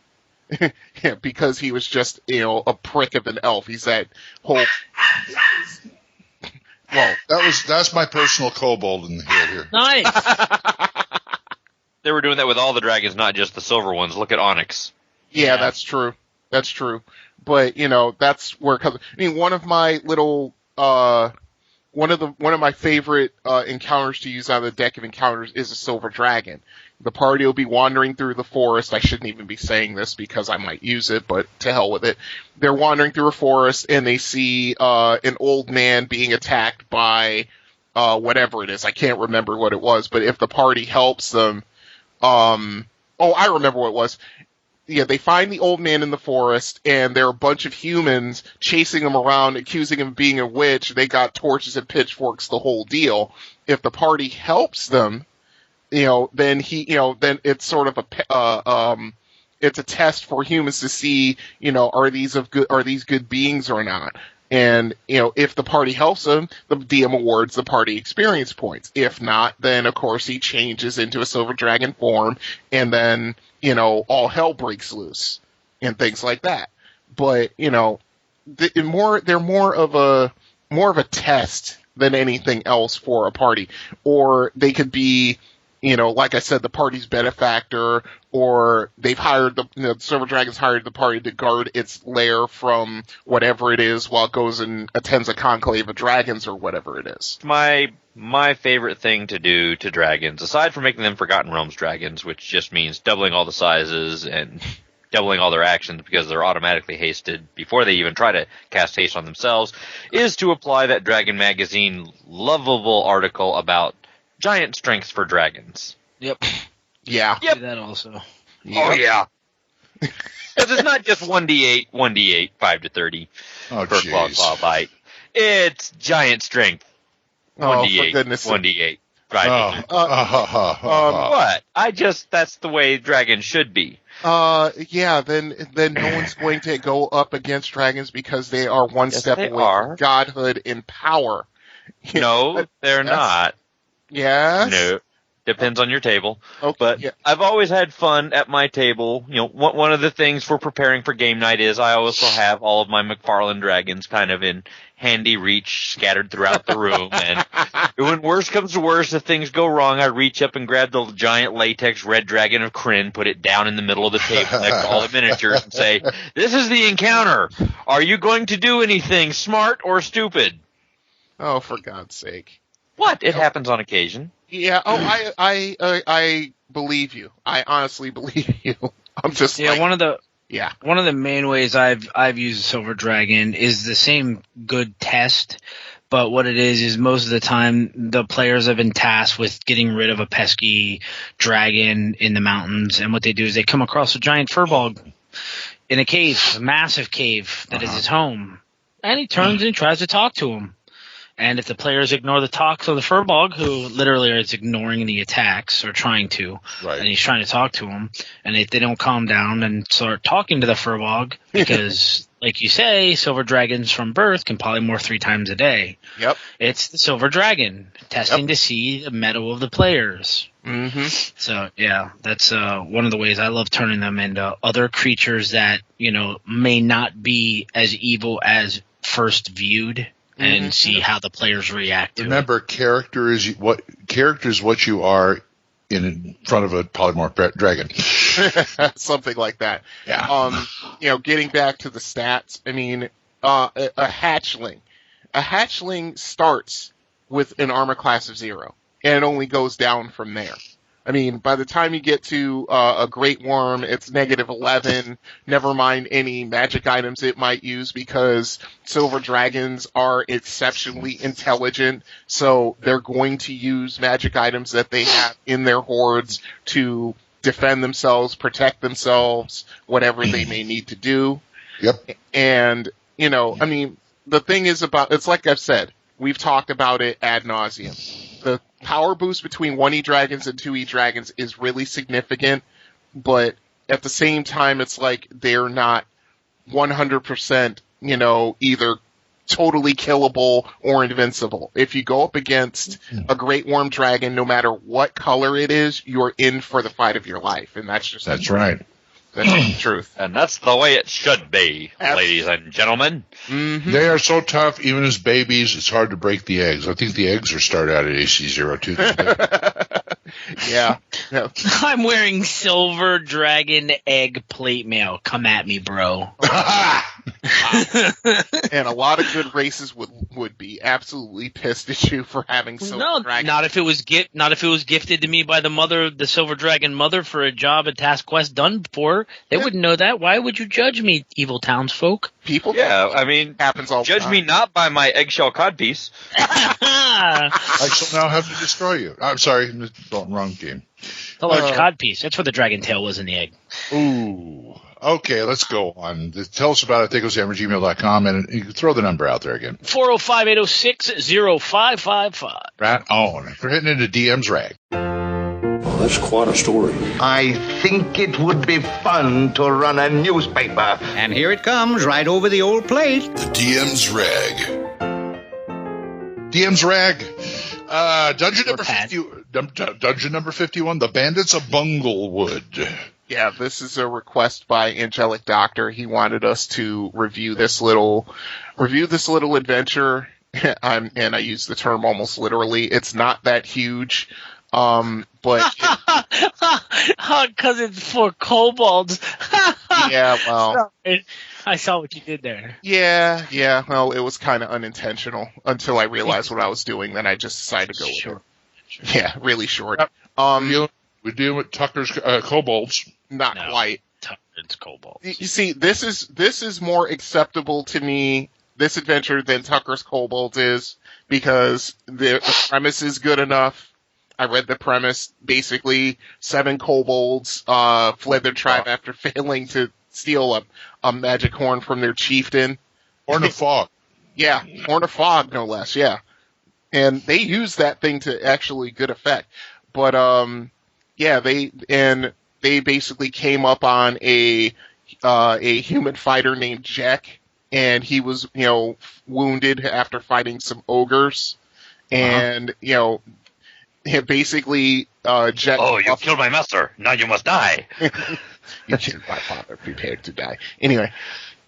Because he was just, a prick of an elf. He's that whole... Well, that's my personal kobold in the head here. Nice. They were doing that with all the dragons, not just the silver ones. Look at Onyx. Yeah, that's true. That's true. But, that's where it comes. I mean, one of my little, one of my favorite, encounters to use on the deck of encounters is a silver dragon. The party will be wandering through the forest. I shouldn't even be saying this because I might use it, but to hell with it. They're wandering through a forest and they see, an old man being attacked by, whatever it is. I can't remember what it was, but if the party helps them, I remember what it was. Yeah, they find the old man in the forest, and there are a bunch of humans chasing him around, accusing him of being a witch. They got torches and pitchforks, the whole deal. If the party helps them, then then it's sort of it's a test for humans to see, are these good beings or not? And, if the party helps him, the DM awards the party experience points. If not, then of course he changes into a silver dragon form, and then, all hell breaks loose and things like that. But, they're more of a test than anything else for a party. Or they could be, like I said, the party's benefactor, or they've hired the Silver Dragon's hired the party to guard its lair from whatever it is while it goes and attends a conclave of dragons or whatever it is. My favorite thing to do to dragons, aside from making them Forgotten Realms dragons, which just means doubling all the sizes and doubling all their actions because they're automatically hasted before they even try to cast haste on themselves, is to apply that Dragon Magazine lovable article about giant strengths for dragons. Yep. Yeah. Yep. Do that also. Yep. Oh, yeah. Because it's not just 1d8, 5 to 30 per claw bite. It's giant strength. 1d8, for goodness sake. 1d8. Right. What? That's the way dragons should be. Yeah, then no one's going to go up against dragons because they are one step away from godhood in power. No, they're not. Yes? No. Depends on your table. Okay, but yeah. I've always had fun at my table. One of the things for preparing for game night is I also have all of my McFarlane dragons kind of in handy reach scattered throughout the room. And when worst comes to worst, if things go wrong, I reach up and grab the giant latex red dragon of Kryn, put it down in the middle of the table next to all the miniatures and say, "This is the encounter. Are you going to do anything smart or stupid?" Oh, for God's sake. What? It happens on occasion. Yeah. Oh, I believe you. I honestly believe you. I'm just one of the main ways I've used Silver Dragon is the same good test, but what it is most of the time the players have been tasked with getting rid of a pesky dragon in the mountains, and what they do is they come across a giant furball in a cave, a massive cave that is his home, and he turns and tries to talk to him. And if the players ignore the talks of the Furbog, who literally is ignoring the attacks or trying to, right. And he's trying to talk to him, and if they don't calm down and start talking to the Furbog, because, like you say, silver dragons from birth can polymorph 3 times a day. Yep. It's the silver dragon, testing to see the mettle of the players. Mm-hmm. So, yeah, that's one of the ways I love turning them into other creatures that, may not be as evil as first viewed. And see how the players react to it. Remember, character is what you are in front of a polymorph dragon. Something like that. Yeah. Getting back to the stats, I mean, a hatchling. A hatchling starts with an armor class of 0, and it only goes down from there. I mean, by the time you get to a Great Worm, it's -11, never mind any magic items it might use, because silver dragons are exceptionally intelligent, so they're going to use magic items that they have in their hordes to defend themselves, protect themselves, whatever they may need to do. Yep. And, I mean, the thing is it's like I've said, we've talked about it ad nauseum. The power boost between 1E dragons and 2E dragons is really significant, but at the same time, it's like they're not 100%, either totally killable or invincible. If you go up against a great worm dragon, no matter what color it is, you're in for the fight of your life. And that's right. That's the truth. And that's the way it should be, ladies and gentlemen. Mm-hmm. They are so tough, even as babies, it's hard to break the eggs. I think the eggs are started out at AC02. Yeah. I'm wearing silver dragon egg plate mail. Come at me, bro. And a lot of good races would be absolutely pissed at you for having silver dragon. Not if it was gifted to me by the silver dragon mother for a job at Task Quest done before. They wouldn't know that. Why would you judge me, evil townsfolk? People. Yeah, I mean, happens all judge the time. me not by my eggshell codpiece. I shall now have to destroy you. I'm sorry, wrong game. The large codpiece. That's where the dragon tail was in the egg. Ooh. Okay, let's go on. Tell us about it. THACOSammergmail.com, and you can throw the number out there again. 405-806-0555. Right on. We're hitting into DM's rag. Well, that's quite a story. I think it would be fun to run a newspaper. And here it comes, right over the old plate. The DM's rag. DM's rag. Dungeon number 51, The Bandits of Bunglewood. Yeah, this is a request by Angelic Doctor. He wanted us to review this little adventure. And I use the term almost literally. It's not that huge, but because it's for kobolds. Yeah, well, I saw what you did there. Yeah. Well, it was kind of unintentional until I realized what I was doing. Then I just decided to go with it. Sure. Yeah, really short. We're dealing with Tucker's kobolds. Not quite. Tucker's kobolds. You see, this is more acceptable to me, this adventure, than Tucker's kobolds is, because the premise is good enough. I read the premise. Basically, 7 kobolds fled their tribe after failing to steal a magic horn from their chieftain. Horn of Fog. Yeah, Horn of Fog, no less, yeah. And they use that thing to actually good effect. But, yeah, they basically came up on a human fighter named Jack, and he was, wounded after fighting some ogres. And, basically, Jack... Oh, you killed my master. Now you must die. You killed my father. Prepare to die. Anyway,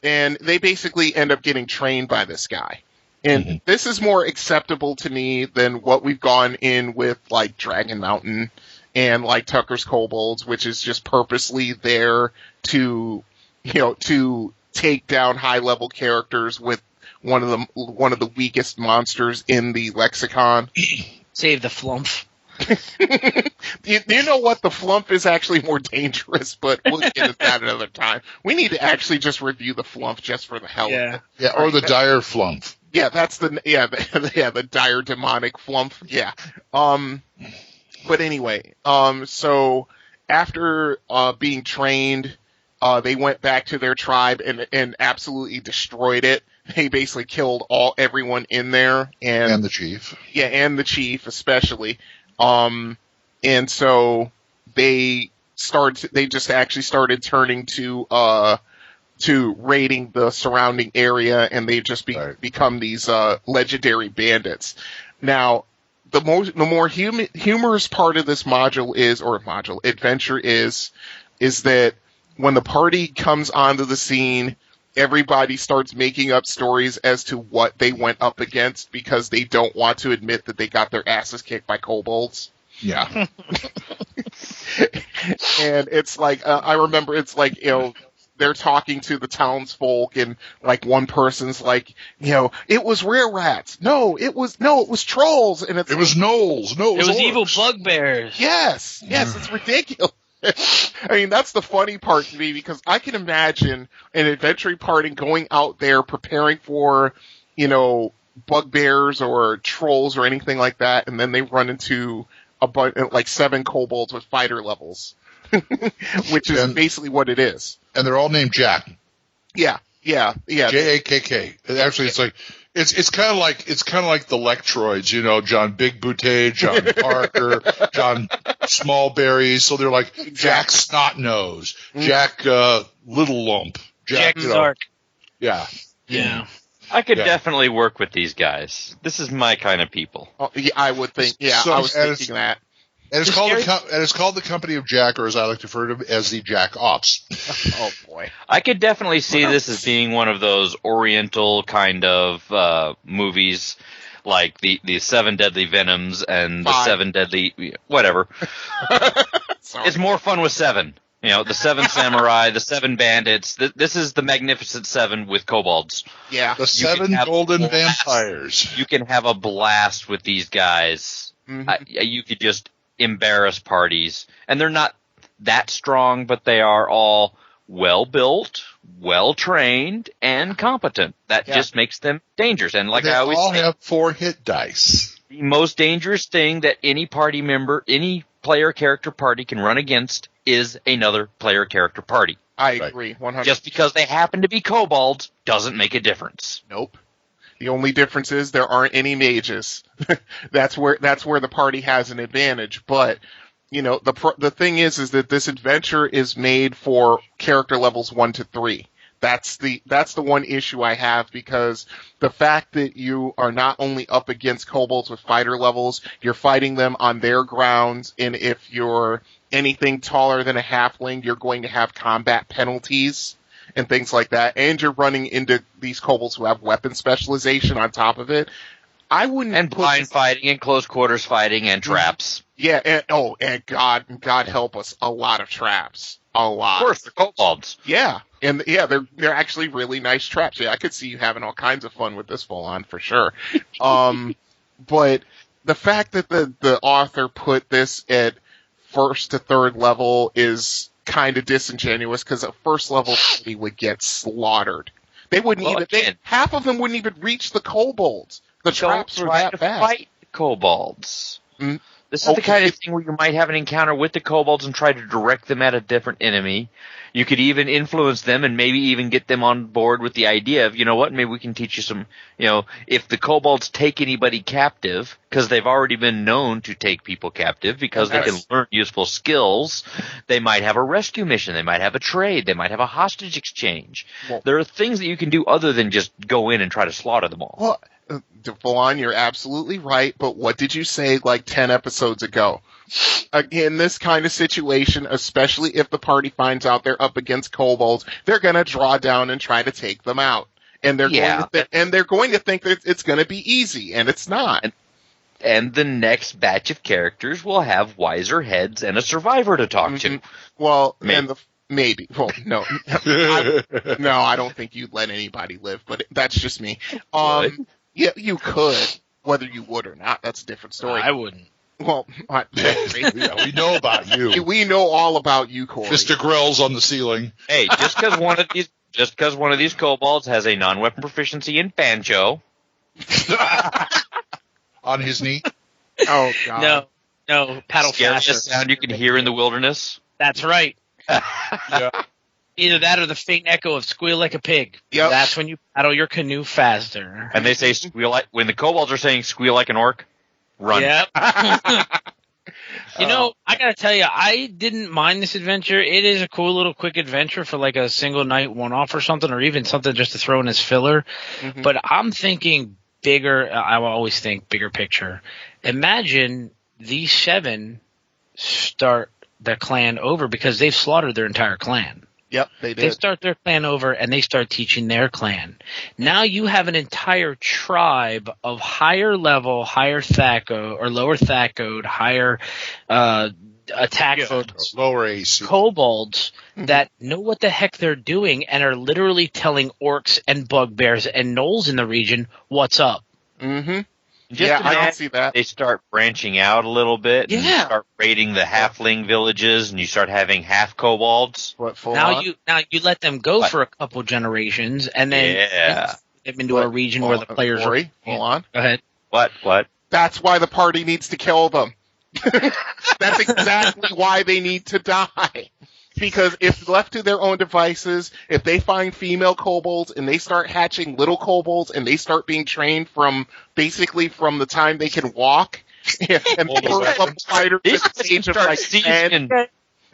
and they basically end up getting trained by this guy. And this is more acceptable to me than what we've gone in with, like, Dragon Mountain and, like, Tucker's Kobolds, which is just purposely there to, to take down high-level characters with one of the weakest monsters in the lexicon. Save the flump. You know what? The flump is actually more dangerous, but we'll get into that another time. We need to actually just review the flump just for the hell of it. Yeah, or the dire flump. Yeah, that's the dire demonic flump. Yeah. But anyway, so after being trained, they went back to their tribe and absolutely destroyed it. They basically killed everyone in there, and the chief. Yeah, and the chief especially. And so they just actually started turning to raiding the surrounding area, and they just become these legendary bandits. Now, the more humorous part of this adventure is that when the party comes onto the scene, everybody starts making up stories as to what they went up against because they don't want to admit that they got their asses kicked by kobolds. Yeah. And it's like, I remember it's like, they're talking to the townsfolk, and like one person's like, it was rare rats. No, it was trolls. And it was gnolls. No, it was evil bugbears. Yes, it's ridiculous. I mean, that's the funny part to me, because I can imagine an adventuring party going out there preparing for, bugbears or trolls or anything like that, and then they run into like 7 kobolds with fighter levels, which is basically what it is. And they're all named Jack. Yeah. Jakk. Actually, it's like it's kind of like the Lectroids, John Big Boutte, John Parker, John Smallberry. So they're like Jack Snotnose, Jack Little Lump, Jack, Zark. Yeah. Yeah. I could definitely work with these guys. This is my kind of people. Oh, yeah, I would think. Yeah, So, I was thinking that. And it's called the Company of Jack, or as I like to refer to them, as the Jack Ops. Oh boy. I could definitely see this as being one of those Oriental kind of movies, like the Seven Deadly Venoms and the Seven Deadly whatever. It's more fun with seven. You know, the Seven Samurai, the Seven Bandits. This is the Magnificent Seven with kobolds. Yeah. The Seven Golden Vampires. You can have a blast with these guys. Mm-hmm. You could just embarrass parties. And they're not that strong, but they are all well-built, well-trained, and competent. That just makes them dangerous. And like they I always all say, have 4 hit dice. the most dangerous thing that any party member, any player character party can run against is another player character party. I agree, 100%. Just because they happen to be kobolds doesn't make a difference. Nope. The only difference is there aren't any mages. That's where the party has an advantage. But you know, the thing is that this adventure is made for character levels 1 to 3. That's the one issue I have, because the fact that you are not only up against kobolds with fighter levels, you're fighting them on their grounds, and if you're anything taller than a halfling, you're going to have combat penalties and things like that, and you're running into these kobolds who have weapon specialization on top of it. I wouldn't. And blind fighting and close quarters fighting and traps. Yeah, and God help us, a lot of traps. A lot. Of course, they're kobolds. Yeah, and yeah, they're actually really nice traps. Yeah, I could see you having all kinds of fun with this full on for sure. But the fact that the author put this at 1st to 3rd level is kind of disingenuous, because at 1st level they would get slaughtered. They wouldn't half of them wouldn't even reach the kobolds. The traps are that fast. Fight kobolds. Mm. This is the kind of thing where you might have an encounter with the kobolds and try to direct them at a different enemy. You could even influence them and maybe even get them on board with the idea of, you know what, maybe we can teach you some, you know, if the kobolds take anybody captive, because they've already been known to take people captive because they can learn useful skills, they might have a rescue mission, they might have a trade, they might have a hostage exchange. Well, there are things that you can do other than just go in and try to slaughter them all. Well, Devon, you're absolutely right, but what did you say like 10 episodes ago? In this kind of situation, especially if the party finds out they're up against kobolds, they're going to draw down and try to take them out. And they're going to think that it's going to be easy, and it's not. And the next batch of characters will have wiser heads and a survivor to talk to. Well, maybe. Well, no. I don't think you'd let anybody live, but that's just me. Yeah, you could. Whether you would or not, that's a different story. I wouldn't. Well, we know about you. We know all about you, Corey. Mr. Grills on the ceiling. Hey, just because one of these kobolds has a non-weapon proficiency in banjo on his knee. Oh God. No, paddle faster. Sound you can hear in the wilderness. That's right. Yeah. Either that or the faint echo of squeal like a pig. Yep. That's when you paddle your canoe faster. And they say squeal like, when the kobolds are saying squeal like an orc, run. Yep. You know, I gotta tell you, I didn't mind this adventure. It is a cool little quick adventure for like a single night one-off or something, or even something just to throw in as filler. Mm-hmm. But I'm thinking bigger. I will always think bigger picture. Imagine these 7 start their clan over because they've slaughtered their entire clan. Yep, they did. They start their clan over, and they start teaching their clan. Now you have an entire tribe of higher level, higher THACO, or lower THACO'd, higher attack votes, lower AC kobolds that know what the heck they're doing and are literally telling orcs and bugbears and gnolls in the region what's up. Mm-hmm. I can see that. They start branching out a little bit. Yeah. And you start raiding the halfling villages, and you start having half kobolds. Now you let them go for a couple generations, and then them into a region where the players are. Hold on. Go ahead. What? That's why the party needs to kill them. That's exactly why they need to die. Because if left to their own devices, if they find female kobolds and they start hatching little kobolds and they start being trained from the time they can walk and fighters at the age of like 10.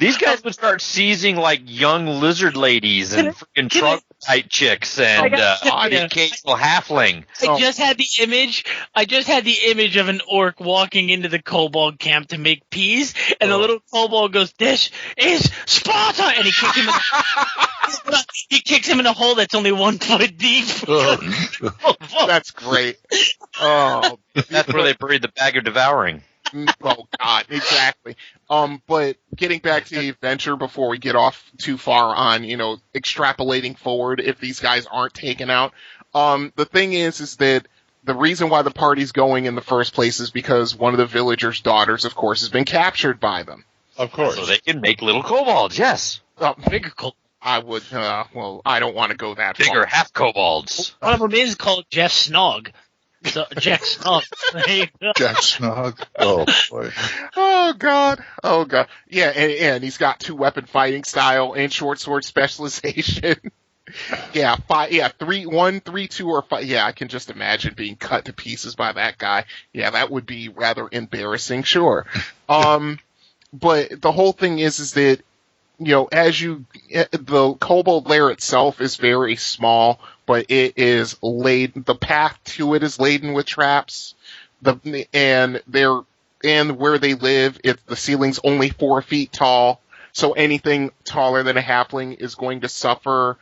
These guys would start seizing like young lizard ladies and freaking troglodyte chicks and the occasional halfling. I just had the image of an orc walking into the kobold camp to make peas, and the little kobold goes, "This is Sparta!" And he kicks him in a hole that's only 1 foot deep. That's great. Oh, that's where they buried the bag of devouring. Oh God, exactly. But getting back to the adventure before we get off too far on, extrapolating forward if these guys aren't taken out. The thing is that the reason why the party's going in the first place is because one of the villagers' daughters, of course, has been captured by them. Of course. So they can make little kobolds, yes. Bigger kobolds. I would, I don't want to go that far. Bigger half kobolds. One of them is called Jeff Snog. So, Jack Snog. Jack Snog. Oh, boy. Oh, God. Oh, God. Yeah, and he's got 2-weapon fighting style and short sword specialization. Yeah, 3, 1, 3, 2, or 5. Yeah, I can just imagine being cut to pieces by that guy. Yeah, that would be rather embarrassing, sure. But the whole thing is that, the kobold lair itself is very small, but it is the path to it is laden with traps. And where they live, the ceiling's only 4 feet tall, so anything taller than a halfling is going to suffer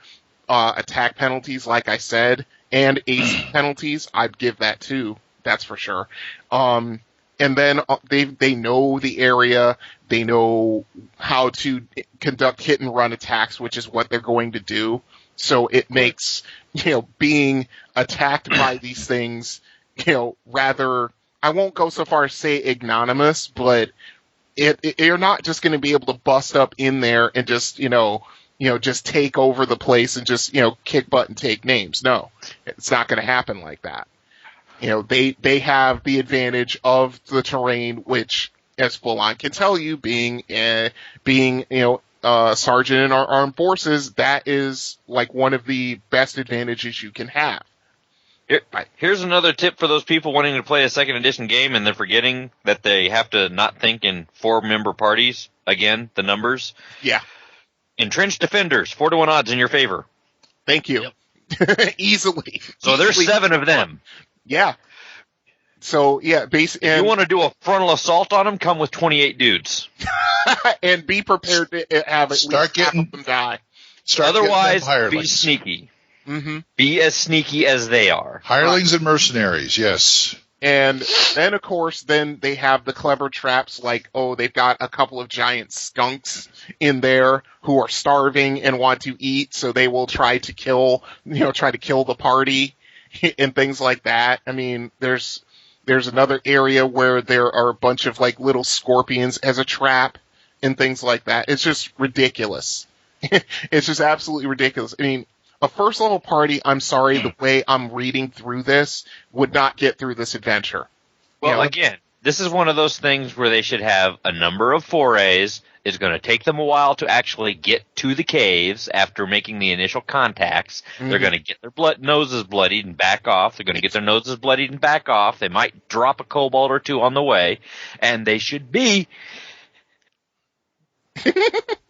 attack penalties, like I said, and AC penalties. I'd give that too, that's for sure. And then they know the area, they know how to conduct hit and run attacks, which is what they're going to do. So it makes, being attacked by these things, rather, I won't go so far as say ignominious, but you're not just going to be able to bust up in there and just, just take over the place and just, kick butt and take names. No, it's not going to happen like that. They have the advantage of the terrain, which, as Full-On can tell you, being sergeant in our armed forces, that is like one of the best advantages you can have. Here's another tip for those people wanting to play a second edition game and they're forgetting that they have to not think in 4-member parties. Again, the numbers. Yeah. Entrenched defenders, 4-to-1 odds in your favor. Thank you. Yep. Easily. So there's 7 of them. Yeah. So, yeah, if you want to do a frontal assault on them, come with 28 dudes. And be prepared to have at least half of them die. Otherwise, be sneaky. Mm-hmm. Be as sneaky as they are. Hirelings and mercenaries, yes. And then, of course, they have the clever traps like, they've got a couple of giant skunks in there who are starving and want to eat, so they will try to kill the party and things like that. I mean, there's another area where there are a bunch of like little scorpions as a trap and things like that. It's just ridiculous. It's just absolutely ridiculous. I mean, a first level party, I'm sorry, the way I'm reading through this, would not get through this adventure. Well, again, this is one of those things where they should have a number of forays. It's going to take them a while to actually get to the caves after making the initial contacts. Mm-hmm. They're going to get their noses bloodied and back off. They're going to get their noses bloodied and back off. They might drop a kobold or 2 on the way. And they should be...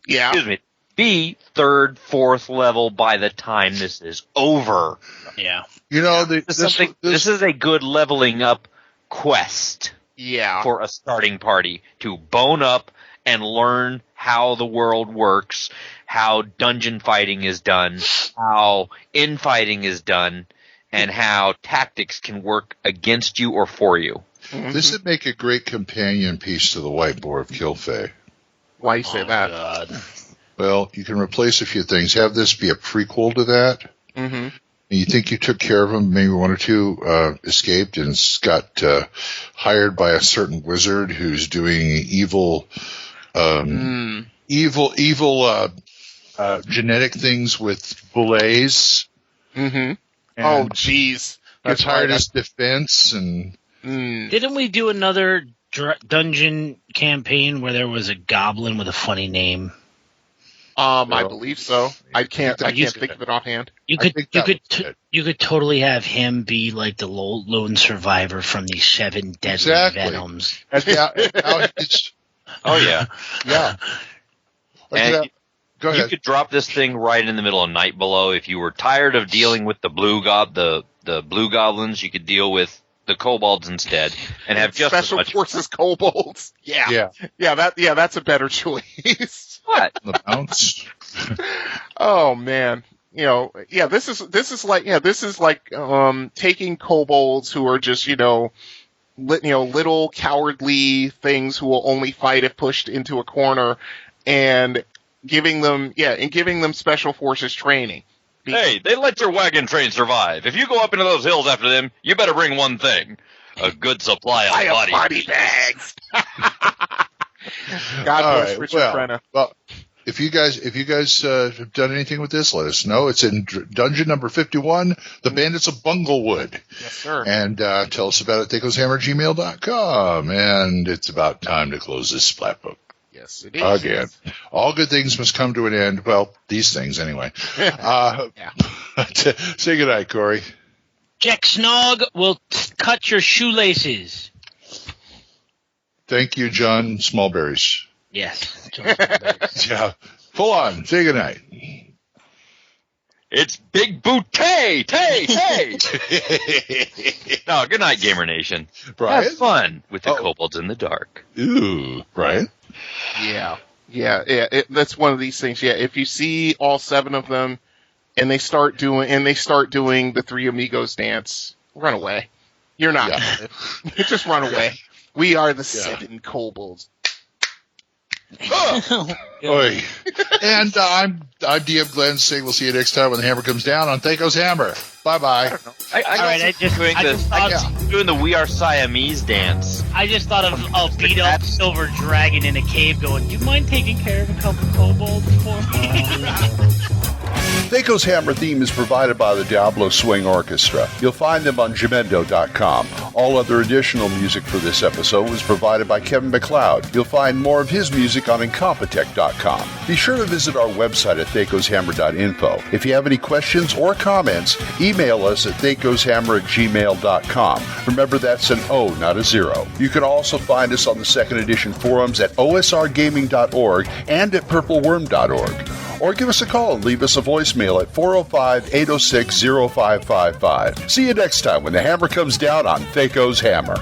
Yeah. Excuse me. Be 3rd, 4th level by the time this is over. Yeah. This is a good leveling up quest. Yeah. For a starting party to bone up and learn how the world works, how dungeon fighting is done, how infighting is done, and how tactics can work against you or for you. Mm-hmm. This would make a great companion piece to the Whiteboard of Kilfay. Why you say that? God. Well, you can replace a few things. Have this be a prequel to that. Mm-hmm. And you think you took care of them, maybe 1 or 2 escaped and got hired by a certain wizard who's doing evil genetic things with boulets. Mm-hmm. Oh, jeez. Gets hired as defense and... Didn't we do another dungeon campaign where there was a goblin with a funny name? I believe so. I can't think of it offhand. You could totally have him be like the lone survivor from these 7 deadly venoms. Oh yeah. Yeah. And Go ahead. you could drop this thing right in the middle of Night Below. If you were tired of dealing with the blue goblins, you could deal with the kobolds instead, and have just Special as much Forces kobolds. Yeah, that's a better choice. What? The bounce. Oh man, this is like taking kobolds who are just little cowardly things who will only fight if pushed into a corner, and giving them Special Forces training. Hey, they let your wagon train survive. If you go up into those hills after them, you better bring one thing: a good supply of body bags. God bless Richard Crenna. Well, if you guys have done anything with this, let us know. It's in dungeon number 51, The Bandits of Bunglewood. Yes, sir. And tell us about it at THACOshammer@gmail.com. And it's about time to close this splat book. Yes, it is. Again. All good things must come to an end. Well, these things anyway. Say goodnight, Corey. Jack Snog will cut your shoelaces. Thank you, John Smallberries. Yes. Yeah. Full on. Say goodnight. It's Big Bootay! Tay! No, good night, Gamer Nation. Brian? Have fun with the kobolds in the dark. Ooh, Brian? Yeah. That's one of these things. Yeah, if you see all 7 of them and they start doing the Three Amigos dance, run away. You're not gonna live. Just run away. We are the 7 kobolds. Oy. And I'm DM Glenn saying we'll see you next time when the hammer comes down on THACO's Hammer. Bye-bye. I'm doing the We Are Siamese dance. I just thought of a beat-up silver dragon in a cave going, do you mind taking care of a couple kobolds for me? THACO's Hammer theme is provided by the Diablo Swing Orchestra. You'll find them on Jamendo.com. All other additional music for this episode was provided by Kevin MacLeod. You'll find more of his music on Incompetech.com. Be sure to visit our website at THACOshammer.info. If you have any questions or comments, email us at THACOshammer@gmail.com. Remember, that's an O, not a 0. You can also find us on the 2nd edition forums at osrgaming.org and at purpleworm.org. Or give us a call and leave us a voicemail at 405-806-0555. See you next time when the hammer comes down on THACO's Hammer.